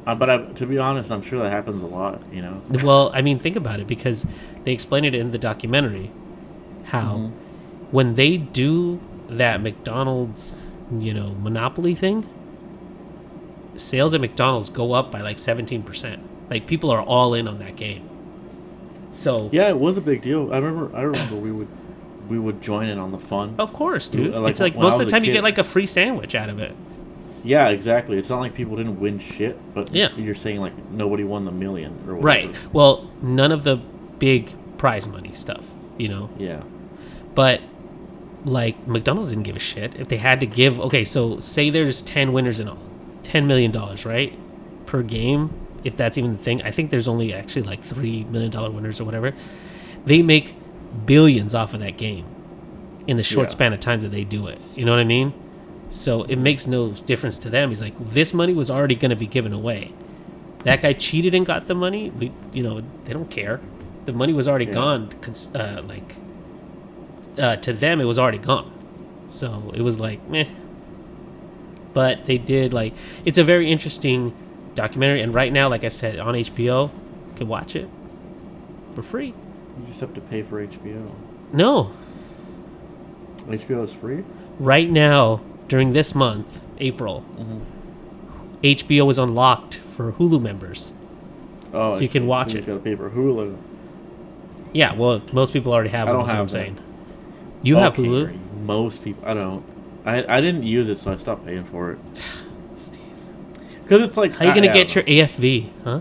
But to be honest, I'm sure that happens a lot, you know? Well, I mean, think about it, because they explain it in the documentary how when they do that McDonald's, Monopoly thing, sales at McDonald's go up by like 17%. Like, people are all in on that game. So yeah, it was a big deal. I remember we would join in on the fun. Of course, dude. It's like most of the time you get like a free sandwich out of it. Yeah, exactly. It's not like people didn't win shit, but you're saying like nobody won the million or whatever. Right. Well, none of the big prize money stuff, Yeah. But like McDonald's didn't give a shit if they had to give. Okay, so say there's 10 winners in all, $10 million, right, per game. If that's even the thing, I think there's only actually like $3 million winners or whatever. They make billions off of that game in the short span of time that they do it. You know what I mean? So it makes no difference to them. He's like, this money was already going to be given away. That guy cheated and got the money. They don't care. The money was already gone. To them, it was already gone. So it was like, meh. But they did it's a very interesting documentary. And right now, like I said, on HBO, you can watch it for free. You just have to pay for HBO. No. HBO is free? Right now, during this month, April, HBO is unlocked for Hulu members. Oh, so you can watch it. You got to pay for Hulu. Yeah, well, most people already have it. I don't have what I'm saying. You have Hulu? Right. Most people. I don't. I didn't use it, so I stopped paying for it. Steve. Because it's like... How are you going to get your AFV, huh?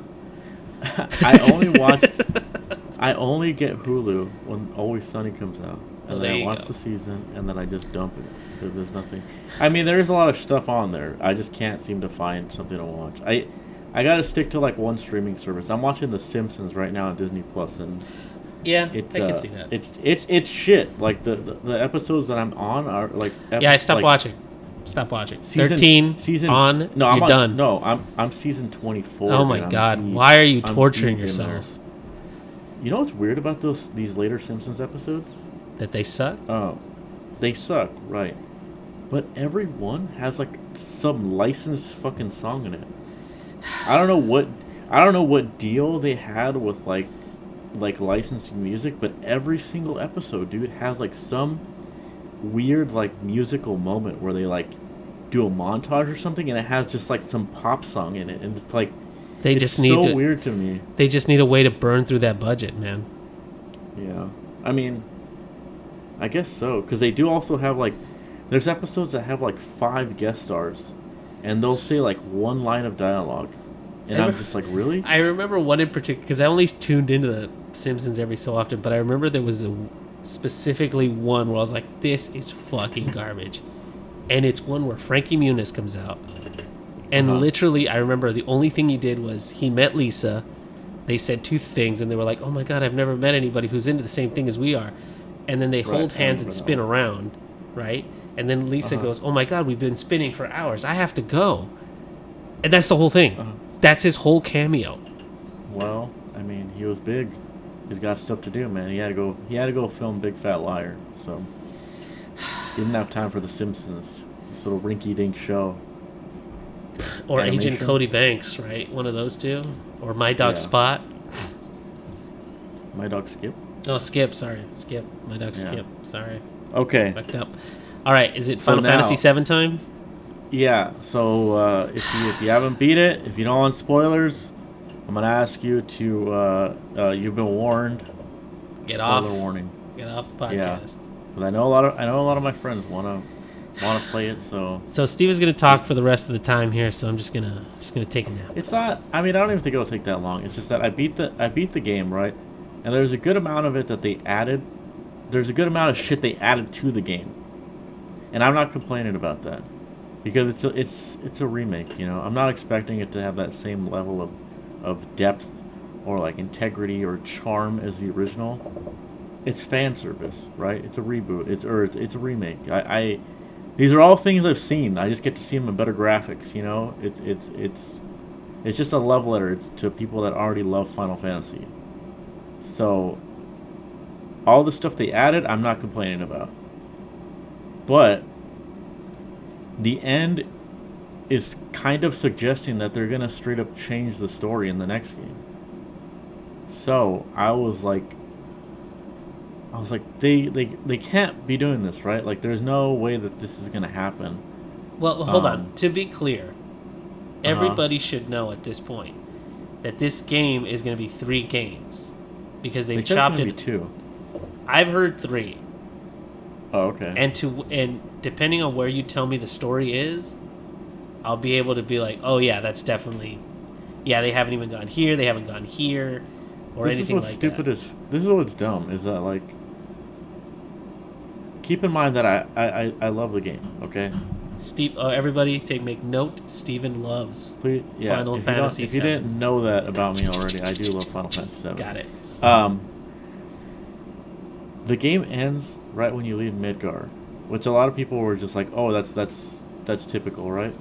I only get Hulu when Always Sunny comes out. And then I watch the season, and then I just dump it. Because there's nothing... I mean, there's a lot of stuff on there. I just can't seem to find something to watch. I got to stick to, one streaming service. I'm watching The Simpsons right now on Disney+, and... Yeah, I can see that. It's shit. Like, the episodes that I'm on are, I stopped watching. Stop watching. 13 on, no, you're done. No, I'm season 24. Oh, my God. Why are you torturing yourself? You know what's weird about these later Simpsons episodes? That they suck? Oh, they suck, right? But every one has like some licensed fucking song in it. I don't know what deal they had with like licensing music, but every single episode, dude, has like some weird like musical moment where they like do a montage or something, and it has just like some pop song in it, and it's like They it's just so need to, weird to me. They just need a way to burn through that budget, man. Yeah, I mean, I guess so, because they do also have like there's episodes that have like 5 guest stars, and they'll say like one line of dialogue, and I'm just like, really? I remember one in particular because I only tuned into the Simpsons every so often, but I remember there was specifically one where I was like, this is fucking garbage. And it's one where Frankie Muniz comes out. And literally, I remember the only thing he did was he met Lisa. They said 2 things, and they were like, oh my God, I've never met anybody who's into the same thing as we are. And then they hold hands and spin around, right? And then Lisa goes, oh my God, we've been spinning for hours. I have to go. And that's the whole thing. That's his whole cameo. Well, I mean, he was big. He's got stuff to do, man. He had to go film Big Fat Liar. So he didn't have time for The Simpsons. This little rinky-dink show. Or Agent Cody Banks, right? One of those two. Or My Dog Spot. My Dog Skip. Oh, Skip. Sorry, Skip. My Dog Skip. Sorry. Okay. Fucked up. All right. Is it Final Fantasy VII time? Yeah. So if you haven't beat it, if you don't want spoilers, I'm gonna ask you to. You've been warned. Get off. Spoiler warning. Get off the podcast. Yeah. Because I know a lot of my friends wanna play it. So Steve is gonna talk for the rest of the time here. So I'm just gonna take a nap. It's not. I mean, I don't even think it'll take that long. It's just that I beat the game, right? And there's a good amount of it that they added. There's a good amount of shit they added to the game, and I'm not complaining about that because it's a remake. You know, I'm not expecting it to have that same level of depth or like integrity or charm as the original. It's fan service, right? It's a reboot. It's a remake. These are all things I've seen. I just get to see them in better graphics. You know, it's just a love letter to people that already love Final Fantasy. So all the stuff they added, I'm not complaining about. But the end is kind of suggesting that they're gonna straight up change the story in the next game. So I was like, they can't be doing this, right? Like, there's no way that this is gonna happen. Well, hold on. To be clear, everybody should know at this point that this game is going to be 3 games because they've chopped it. Be 2. I've heard 3. Oh, okay. And depending on where you tell me the story is, I'll be able to be like, oh yeah, that's definitely, yeah, they haven't even gone here, they haven't gone here, or anything like that. This is what's dumb is that, like, keep in mind that I love the game, okay? Steve, everybody make note. Steven loves Final Fantasy VII. If you didn't know that about me already, I do love Final Fantasy VII. Got it. The game ends right when you leave Midgar, which a lot of people were just like, "Oh, that's typical, right?"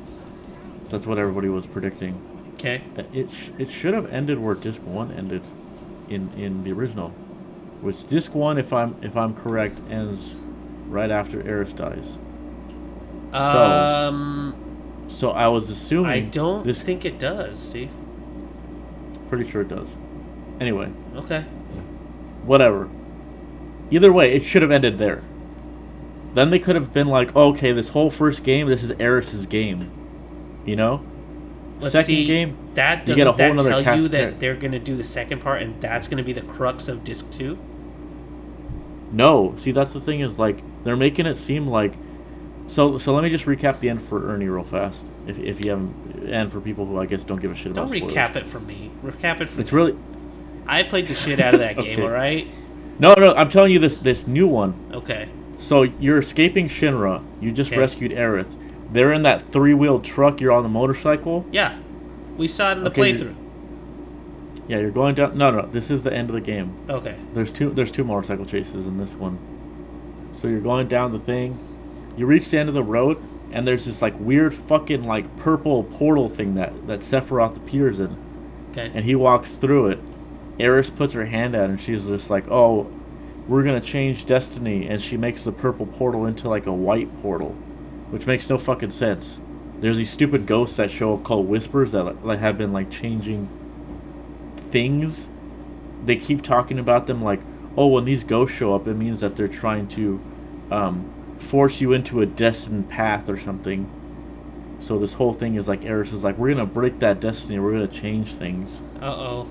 That's what everybody was predicting. Okay. It should have ended where Disc 1 ended, in the original, which Disc 1, if I'm correct, ends right after Aerith dies. So I was assuming. I don't think it does, Steve. Pretty sure it does. Anyway. Okay. Whatever. Either way, it should have ended there. Then they could have been like, oh, okay, this whole first game, this is Aerith's game. You know? Second game, that you get a whole that other tell you that they're going to do the second part and that's going to be the crux of Disc 2? No. See, that's the thing is, like, they're making it seem like... So let me just recap the end for Ernie real fast. If you haven't... And for people who, I guess, don't give a shit about spoilers. Don't recap it for me. Recap it for me. It's really... I played the shit out of that game, alright? No, I'm telling you this new one. Okay. So you're escaping Shinra. You just rescued Aerith. They're in that 3-wheeled truck. You're on the motorcycle. Yeah. We saw it in the playthrough. Yeah, you're going down... No, this is the end of the game. Okay. There's two motorcycle chases in this one. So you're going down the thing. You reach the end of the road, and there's this, like, weird fucking, like, purple portal thing that Sephiroth appears in. Okay. And he walks through it. Aerith puts her hand out, and she's just like, oh... we're gonna change destiny, and she makes the purple portal into like a white portal, which makes no fucking sense. There's these stupid ghosts that show up called whispers that like have been like changing things. They keep talking about them like, oh, when these ghosts show up, it means that they're trying to force you into a destined path or something. So this whole thing is like, Eris is like, we're gonna break that destiny, we're gonna change things. Uh-oh.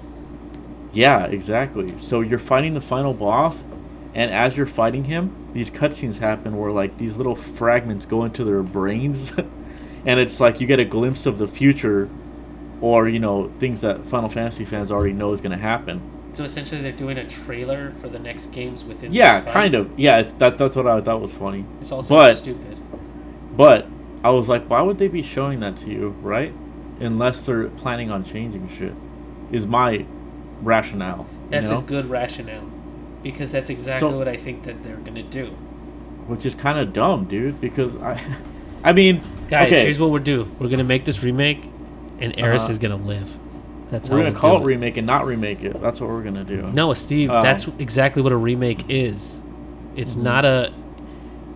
Yeah, exactly. So you're fighting the final boss, and as you're fighting him, these cutscenes happen where like these little fragments go into their brains, and it's like you get a glimpse of the future, or things that Final Fantasy fans already know is gonna happen. So essentially, they're doing a trailer for the next games within. Yeah, this fight? kind of. Yeah, that's what I thought was funny. It's also stupid. But I was like, why would they be showing that to you, right? Unless they're planning on changing shit, is my rationale. That's a good rationale, because that's exactly what I think that they're gonna do. Which is kind of dumb, dude. Because I mean, guys, here's what we're do. We're gonna make this remake, and Eris is gonna live. That's we're gonna call it remake and not remake it. That's what we're gonna do. No, Steve, that's exactly what a remake is. It's not a.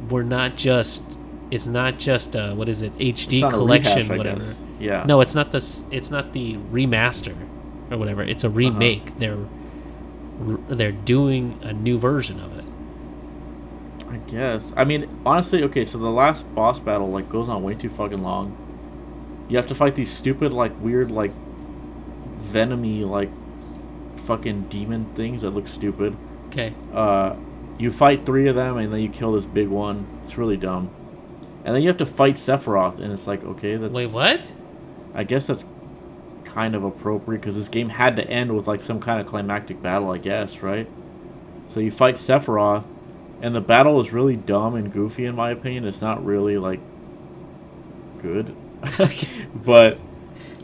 We're not just. It's not just a, what is it? HD collection, rehash, whatever. Yeah. No, it's not the. It's not the remaster, or whatever. It's a remake. They're doing a new version of it. I guess. I mean, honestly, okay. So the last boss battle like goes on way too fucking long. You have to fight these stupid like weird like venomy like fucking demon things that look stupid. Okay. You fight 3 of them and then you kill this big one. It's really dumb. And then you have to fight Sephiroth, and it's like, okay, that's... Wait, what? I guess that's kind of appropriate, because this game had to end with, like, some kind of climactic battle, I guess, right? So you fight Sephiroth, and the battle is really dumb and goofy, in my opinion. It's not really, like, good. But...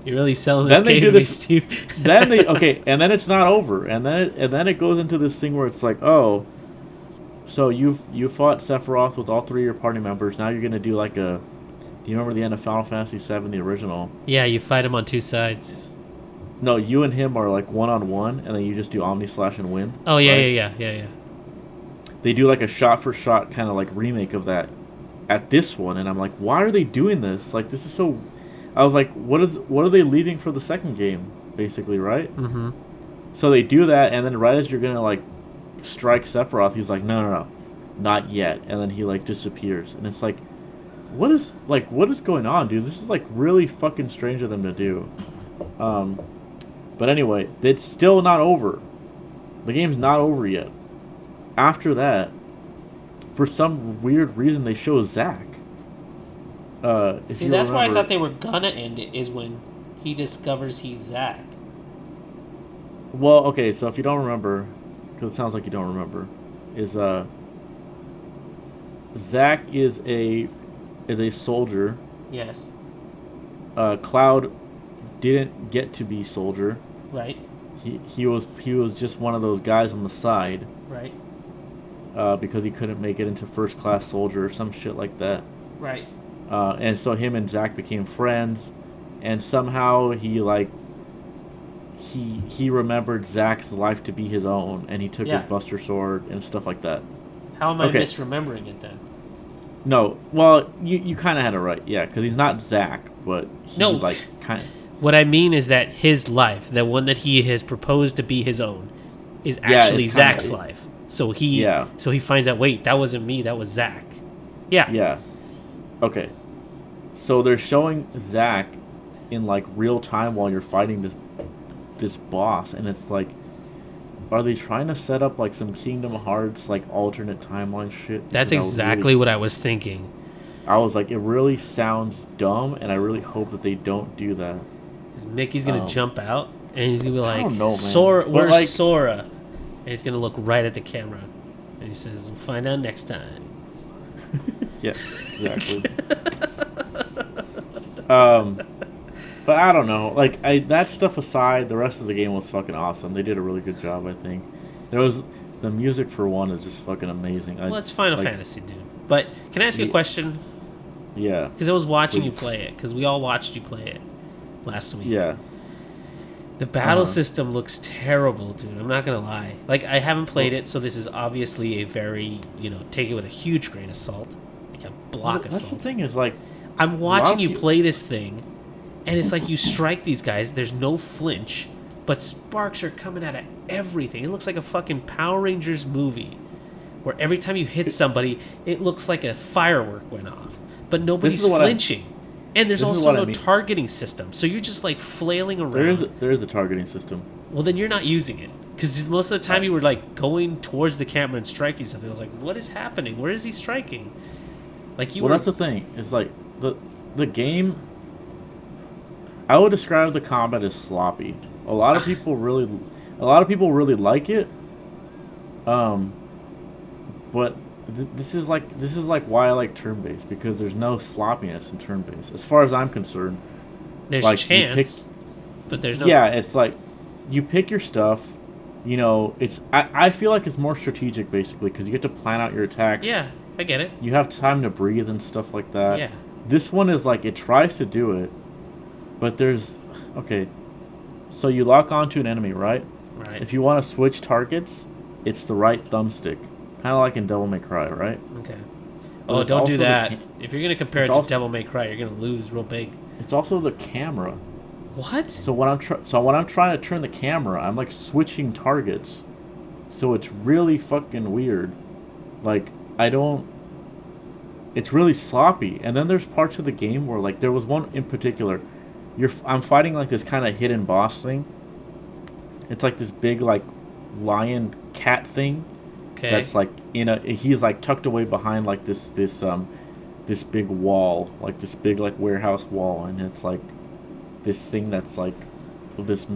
You're really selling this game to me, Steve. And then it's not over. And then it goes into this thing where it's like, oh... So you fought Sephiroth with all 3 of your party members. Now you're gonna do like a. Do you remember the end of Final Fantasy VII, the original? Yeah, you fight him on 2 sides. No, you and him are like 1-on-1, and then you just do Omni Slash and win. Oh yeah, right? yeah. They do like a shot for shot kind of like remake of that at this one, and I'm like, why are they doing this? Like, this is so. I was like, what are they leaving for the second game, basically, right? Mm-hmm. So they do that, and then right as you're gonna like strike Sephiroth, he's like, no, not yet, and then he like disappears, and it's like, what is going on, dude? This is like really fucking strange of them to do. But anyway, it's still not over. The game's not over yet. After that, for some weird reason, they show Zack. See, that's why I thought they were gonna end it, is when he discovers he's Zack. Well, okay, so if you don't remember, because it sounds like you don't remember, is Zack is a soldier. Yes. Cloud didn't get to be soldier. Right. He was just one of those guys on the side. Right. Because he couldn't make it into first class soldier or some shit like that. Right. And so him and Zack became friends, and somehow he remembered Zack's life to be his own, and he took his Buster Sword and stuff like that. How am I misremembering it then? No, well, you kind of had it right, yeah, because he's not Zack, but kind of. What I mean is that his life, the one that he has proposed to be his own, is actually Zack's life. So he finds out, wait, that wasn't me, that was Zack. Yeah. Yeah. Okay. So they're showing Zack in like real time while you're fighting this boss, and it's like, are they trying to set up like some Kingdom Hearts like alternate timeline shit? That's exactly what I was thinking. I was like, it really sounds dumb, and I really hope that they don't do that. Is Mickey's gonna jump out and he's gonna be like, I don't know, man. Sora, where's Sora? And he's gonna look right at the camera, and he says, "We'll find out next time." Yeah, exactly. But I don't know. Like, that stuff aside, the rest of the game was fucking awesome. They did a really good job, I think. The music for one is just fucking amazing. Well, it's Final Fantasy, dude. But can I ask you a question? Yeah. Because I was watching you play it. Because we all watched you play it last week. Yeah. The battle system looks terrible, dude. I'm not gonna lie. Like, I haven't played it, so this is obviously a very, take it with a huge grain of salt, like a block of salt. That's the thing is, like, I'm watching you play this thing, and it's like you strike these guys. There's no flinch, but sparks are coming out of everything. It looks like a fucking Power Rangers movie, where every time you hit somebody, it looks like a firework went off, but nobody's flinching. And there's also no targeting system, so you're just like flailing around. There is a targeting system. Well, then you're not using it, because most of the time you were like going towards the camera and striking something. I was like, what is happening? Where is he striking? Like that's the thing. It's like the game. I would describe the combat as sloppy. A lot of people really like it. But this is like why I like turn-based, because there's no sloppiness in turn-based as far as I'm concerned. There's like, chance, but there's no. Yeah, it's like you pick your stuff. It's I feel like it's more strategic basically, because you get to plan out your attacks. Yeah, I get it. You have time to breathe and stuff like that. Yeah. This one is like it tries to do it, but there's so you lock onto an enemy, right? Right. If you want to switch targets, it's the right thumbstick. Kind of like in Devil May Cry, right? Okay. Oh, don't do that. If you're going to compare it to Devil May Cry, you're going to lose real big. It's also the camera. What? So when I'm trying to turn the camera, I'm like switching targets. So it's really fucking weird. Like, it's really sloppy. And then there's parts of the game where, like, there was one in particular. I'm fighting like this kind of hidden boss thing. It's like this big like lion cat thing. Okay. That's like he's like tucked away behind like this big wall, like this big like warehouse wall, and it's like this thing that's like this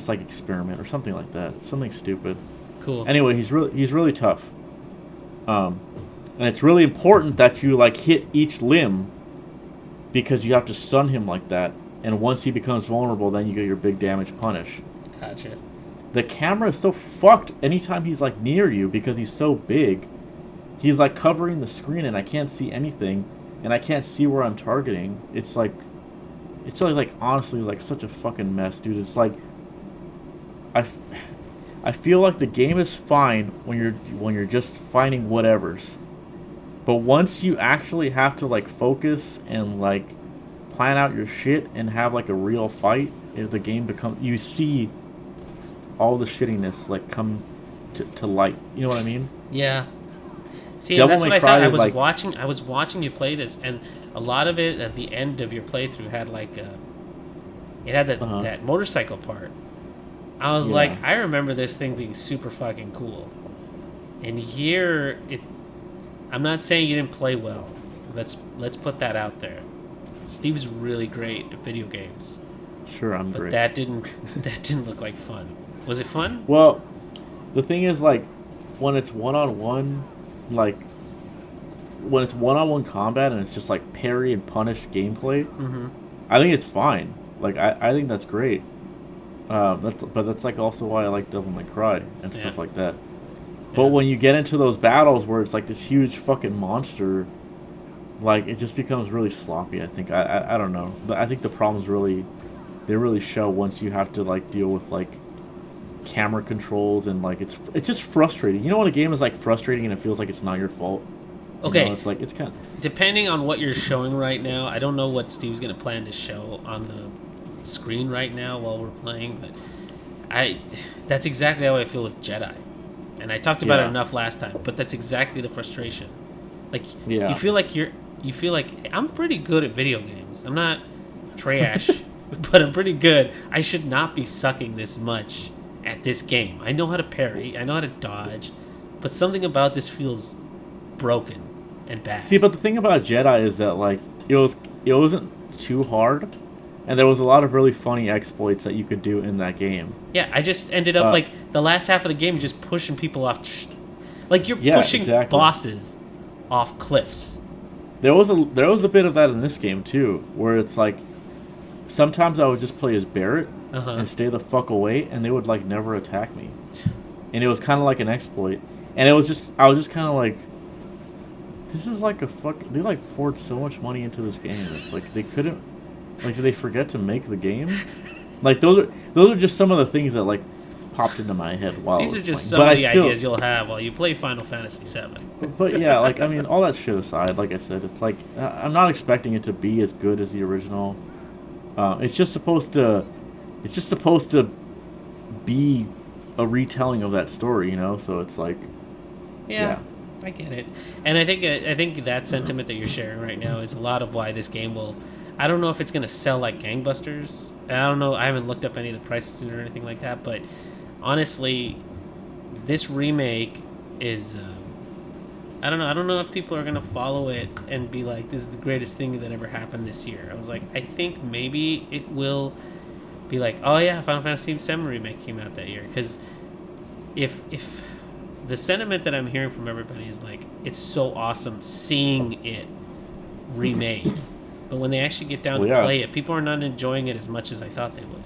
like experiment or something like that, something stupid. Cool. Anyway, he's really tough. And it's really important that you like hit each limb, because you have to stun him like that, and once he becomes vulnerable, then you get your big damage punish. Gotcha. The camera is so fucked anytime he's like near you, because he's so big. He's like covering the screen and I can't see anything, and I can't see where I'm targeting. It's like honestly like such a fucking mess, dude. It's like I feel like the game is fine when you're just fighting whatevers. But once you actually have to like focus and like plan out your shit and have like a real fight, if the game you see all the shittiness like come to light. You know what I mean? Yeah. See, that's what I thought. I was watching you play this, and a lot of it at the end of your playthrough had like that motorcycle part. I was like, I remember this thing being super fucking cool. And here, I'm not saying you didn't play well. Let's put that out there. Steve's really great at video games. Sure, I'm great. But that didn't look like fun. Was it fun? Well, the thing is, like, when it's one-on-one, like, when it's one-on-one combat and it's just, like, parry and punish gameplay, I think it's fine. Like, I think that's great. That's, like, also why I like Devil May Cry and stuff like that. But when you get into those battles where it's, like, this huge fucking monster, like, it just becomes really sloppy, I think. I don't know. But I think the problems they really show once you have to, like, deal with, like, camera controls, and like it's just frustrating. You know when a game is like frustrating and it feels like it's not your fault? Okay. It's like it's kind of... Depending on what you're showing right now, I don't know what Steve's gonna plan to show on the screen right now while we're playing, but that's exactly how I feel with Jedi. And I talked about it enough last time, but that's exactly the frustration. Like you feel like hey, I'm pretty good at video games. I'm not trash, but I'm pretty good. I should not be sucking this much at this game. I know how to parry, I know how to dodge, but something about this feels broken and bad. See, but the thing about Jedi is that like it wasn't too hard, and there was a lot of really funny exploits that you could do in that game. Yeah, I just ended up like the last half of the game, you're just pushing people off, like you're pushing bosses off cliffs. There was a bit of that in this game too, where it's like sometimes I would just play as Barrett and stay the fuck away, and they would like never attack me, and it was kind of like an exploit. And I was just kind of like, this is like they like poured so much money into this game. It's like they couldn't, like, did they forget to make the game? Like those are just some of the things that like popped into my head while these I are was just playing. some of the ideas you'll have while you play Final Fantasy VII. But yeah, like I mean, all that shit aside, like I said, it's like I'm not expecting it to be as good as the original. It's just supposed to be a retelling of that story, you know. So it's like, yeah. I get it, and I think that sentiment that you're sharing right now is a lot of why this game will. I don't know if it's going to sell like gangbusters. I don't know. I haven't looked up any of the prices or anything like that, but honestly, this remake is. I don't know. I don't know if people are going to follow it and be like, "This is the greatest thing that ever happened this year." I was like, I think maybe it will be like, "Oh yeah, Final Fantasy VII remake came out that year," because if the sentiment that I'm hearing from everybody is like, it's so awesome seeing it remade. But when they actually get down to play it, people are not enjoying it as much as I thought they would.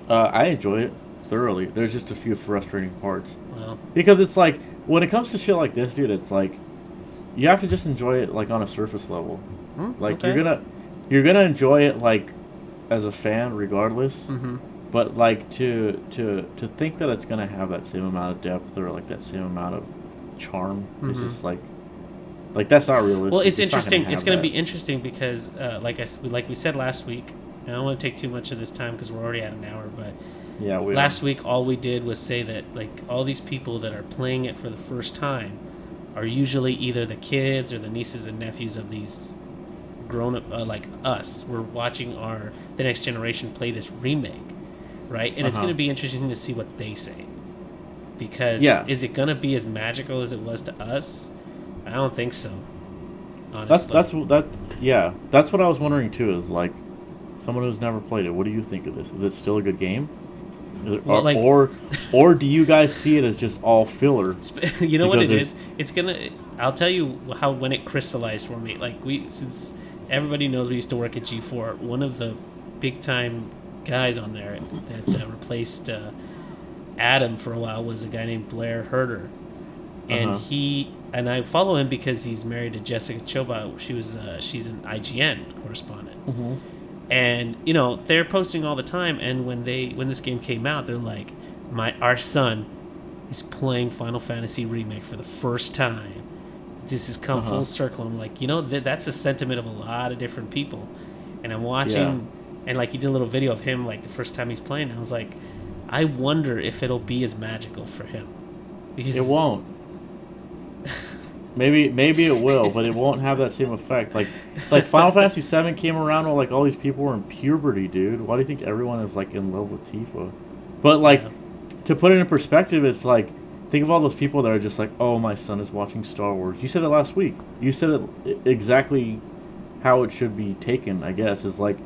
I enjoy it thoroughly. There's just a few frustrating parts. Well, because it's like, when it comes to shit like this, dude, it's like, you have to just enjoy it like on a surface level. Like okay. you're gonna enjoy it like as a fan regardless. Mm-hmm. But like to think that it's gonna have that same amount of depth or like that same amount of charm is just like that's not realistic. Well, it's interesting. It's gonna be interesting because like we said last week. And I don't want to take too much of this time because we're already at an hour. But yeah, last week all we did was say that like all these people that are playing it for the first time are usually either the kids or the nieces and nephews of these grown up like us. We're watching the next generation play this remake. Right, and it's going to be interesting to see what they say, because is it going to be as magical as it was to us? I don't think so. Honestly, that's what I was wondering too. Is like someone who's never played it. What do you think of this? Is it still a good game, or do you guys see it as just all filler? You know what it is? It's gonna. I'll tell you how when it crystallized for me. Like since everybody knows we used to work at G4, one of the big time guys on there that replaced Adam for a while was a guy named Blair Herder, and I follow him because he's married to Jessica Choba. She's an IGN correspondent, and you know they're posting all the time. And when this game came out, they're like, our son is playing Final Fantasy Remake for the first time. This has come full circle. I'm like, you know, that's a sentiment of a lot of different people, and I'm watching. Yeah. And like he did a little video of him like the first time he's playing. I was like, I wonder if it'll be as magical for him. Because it won't. Maybe it will, but it won't have that same effect. Like Final Fantasy VII came around while like all these people were in puberty, dude. Why do you think everyone is like in love with Tifa? But like to put it in perspective, it's like think of all those people that are just like, oh, my son is watching Star Wars. You said it last week. You said it exactly how it should be taken. I guess is like.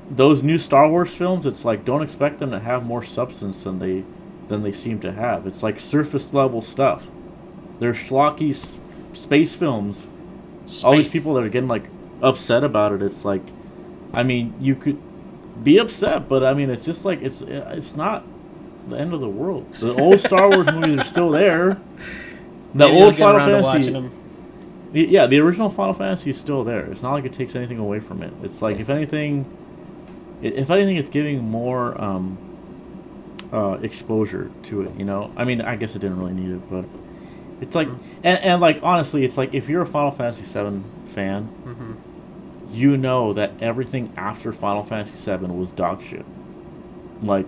Those new Star Wars films, it's like don't expect them to have more substance than they seem to have. It's like surface level stuff. They're schlocky space films. All these people that are getting like upset about it. It's like, I mean, you could be upset, but I mean, it's just like it's not the end of the world. The old Star Wars movies are still there. The old Final Fantasy. Yeah, the original Final Fantasy is still there. It's not like it takes anything away from it. It's like if anything, it's giving more exposure to it. You know, I mean, I guess it didn't really need it, but it's like, and like honestly, it's like if you're a Final Fantasy VII fan, you know that everything after Final Fantasy VII was dog shit. Like,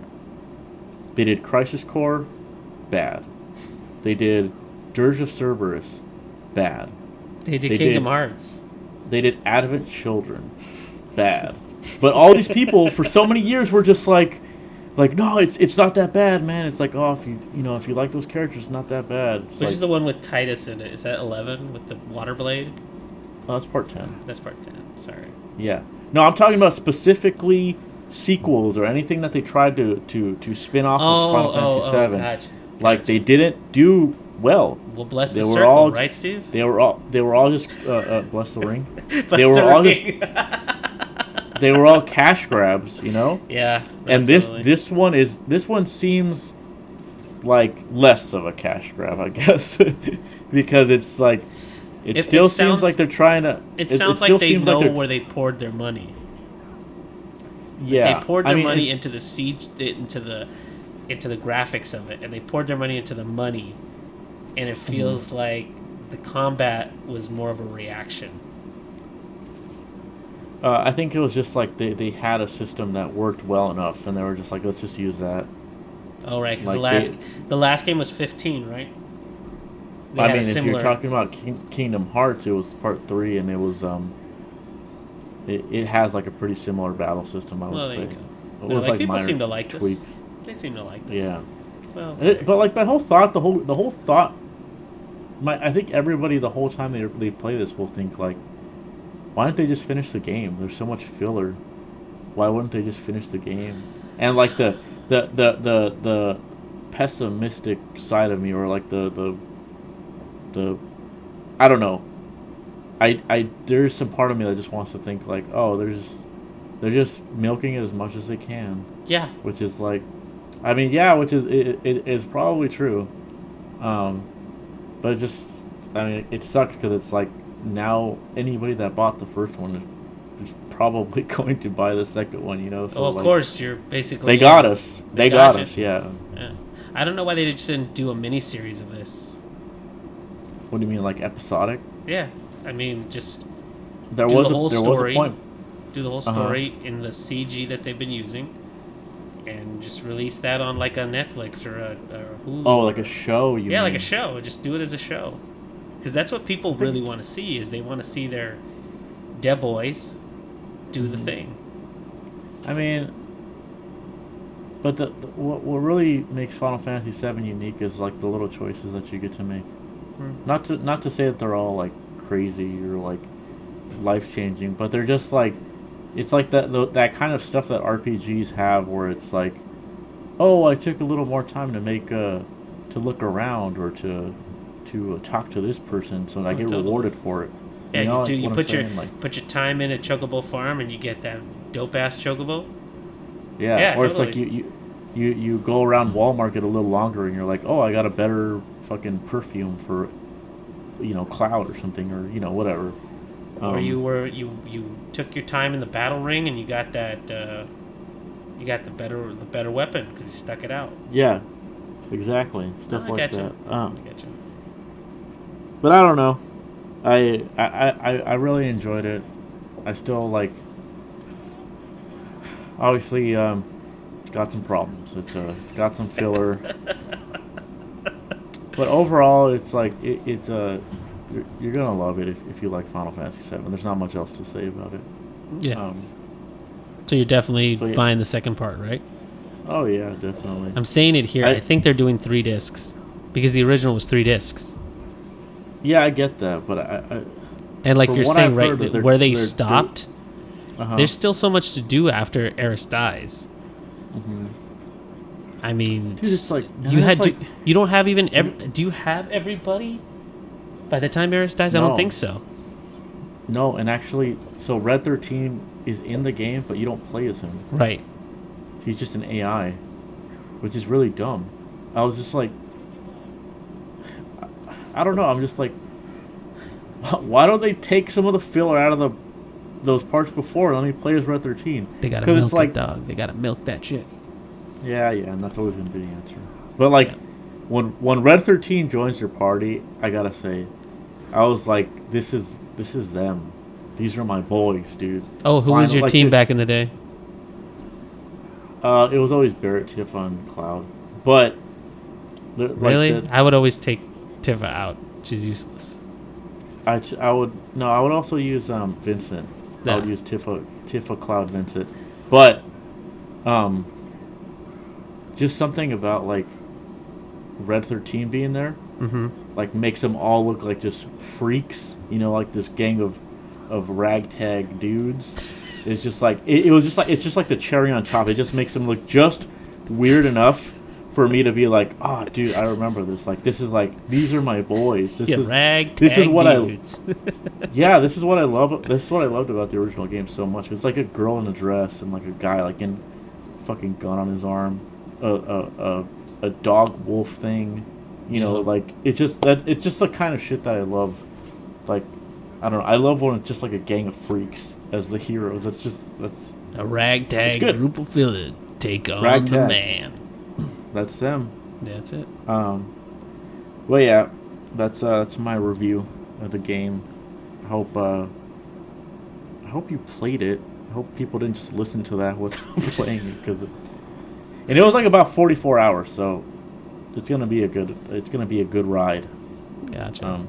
they did Crisis Core, bad. They did Dirge of Cerberus, bad. They did Kingdom Hearts. They did Advent Children, bad. But all these people for so many years were just like no, it's not that bad, man. It's like, oh, if you like those characters, it's not that bad. It's Which is the one with Titus in it? Is that 11 with the water blade? Oh, that's part 10. That's part 10. Sorry. Yeah. No, I'm talking about specifically sequels or anything that they tried to spin off of Final Fantasy VII. Gotcha. Like they didn't do well. Well, bless the circle, right, Steve? They were all just bless the ring. They were all cash grabs, you know. Yeah. And this one seems like less of a cash grab, I guess, because it's like it still seems like they're trying to. It sounds like they know where they poured their money. Yeah, They poured their money into the siege, into the graphics of it, and they poured their money into the money, and it feels like the combat was more of a reaction. I think it was just like they had a system that worked well enough, and they were just like, let's just use that. Oh, right, because the last game was 15, right? I mean, if you're talking about Kingdom Hearts, it was Part 3, and it was it has like a pretty similar battle system, I would say. There you go. It was like people seem to like tweaks. This. They seem to like this. Yeah. Well, but like my whole thought, the whole thought, I think everybody the whole time they play this will think like, why don't they just finish the game? There's so much filler. Why wouldn't they just finish the game? And like the pessimistic side of me, or like the I don't know. I there's some part of me that just wants to think like, oh, they're just milking it as much as they can. Yeah. Which is like, I mean, yeah, which is it is probably true. But it just, I mean, it sucks because it's like now anybody that bought the first one is probably going to buy the second one, you know. So well, of course, you're basically they got us. They got us. Yeah. I don't know why they just didn't do a mini series of this. What do you mean, like episodic? Yeah, I mean, just there was a point. Do the whole story in the CG that they've been using, and just release that on like a Netflix or a Hulu. Oh, like a show? You mean? Like a show. Just do it as a show, because that's what people really want to see. Is they want to see their dead boys do the thing. I mean, but what really makes Final Fantasy VII unique is like the little choices that you get to make. Not to say that they're all like crazy or like life changing, but they're just like, it's like that kind of stuff that RPGs have, where it's like, oh, I took a little more time to make to look around or to talk to this person, so I get rewarded for it. Yeah, you know, you put your time in at Chocobo Farm and you get that dope ass Chocobo. Yeah, or totally. It's like you go around Walmart, get a little longer, and you're like, oh, I got a better fucking perfume for, Cloud or something, or whatever. Or you took your time in the battle ring and you got that you got the better weapon because you stuck it out. Yeah, exactly, stuff like that. I get you. But I don't know. I really enjoyed it. I still like. Obviously, it's got some problems. It's got some filler. But overall, it's like you're gonna love it if you like Final Fantasy VII. There's not much else to say about it. Yeah. So you're definitely buying the second part, right? Oh yeah, definitely. I'm saying it here. I think they're doing 3 discs because the original was 3 discs. Yeah, I get that, but I and like you're saying, right, where they stopped, there's still so much to do after Aeris dies. Mm-hmm. I mean, dude, it's like you don't have even do you have everybody by the time Aeris dies? No. I don't think so. No, and actually, so Red 13 is in the game, but you don't play as him. Right. He's just an AI, which is really dumb. I was just like, I don't know. I'm just like, why don't they take some of the filler out of those parts before and let me play as Red 13? They gotta milk it, dog. They gotta milk that shit. Yeah, and that's always going to be the answer. But, like, when Red 13 joins your party, I gotta say, I was like, this is them. These are my boys, dude. Oh, who was your team back in the day? It was always Barrett, Tifa, and Cloud. But... Really? I would always take Tifa out. She's useless. I would also use Vincent. Yeah. I would use Tifa, Cloud, Vincent. But... just something about, like, Red 13 being there, like, makes them all look like just freaks, like this gang of ragtag dudes. It's just like, it's just like the cherry on top. It just makes them look just weird enough for me to be like, oh, dude, I remember this. Like, this is like, these are my boys. This is what dudes. Yeah, this is what I love. This is what I loved about the original game so much. It's like a girl in a dress and like a guy like in fucking gun on his arm. A dog wolf thing, like it's just the kind of shit that I love. Like, I don't know, I love when it's just like a gang of freaks as the heroes. That's A ragtag group of villains take on the man. That's them. That's it. Well, yeah, that's my review of the game. I hope you played it. I hope people didn't just listen to that without playing it, and it was like about 44 hours, so it's gonna be a good ride. Gotcha.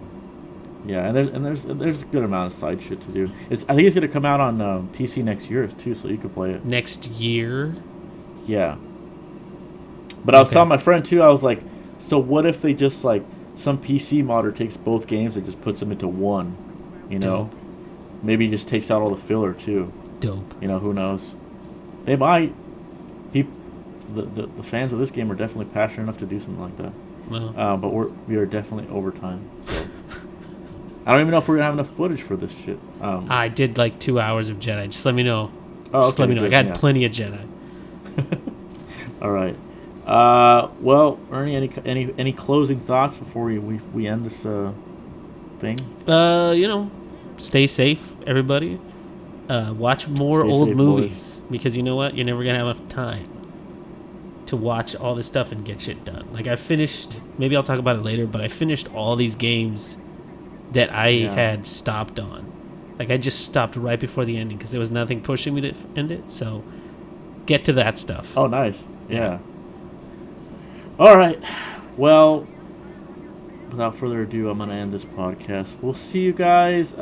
Yeah, and there's a good amount of side shit to do. I think it's gonna come out on PC next year too, so you can play it next year. Yeah. But I was telling my friend too. I was like, so what if they just like some PC modder takes both games and just puts them into one? You know, maybe just takes out all the filler too. Dope. You know, who knows? They might. The fans of this game are definitely passionate enough to do something like that. Well, but we are definitely over time. So I don't even know if we're gonna have enough footage for this shit. I did like 2 hours of Jedi. Just let me know. Just let me know. Good, I got plenty of Jedi. All right. Well, Ernie, any closing thoughts before we end this thing? Stay safe, everybody. Watch more old movies, because you know what? You're never gonna have enough time to watch all this stuff and get shit done. Like I finished, maybe I'll talk about it later, but I finished all these games that I had stopped on. Like I just stopped right before the ending because there was nothing pushing me to end it. So get to that stuff. Oh, nice. Yeah. All right. Well, without further ado, I'm going to end this podcast. We'll see you guys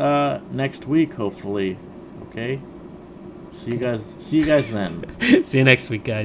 next week, hopefully. Okay? See you guys then. See you next week, guys.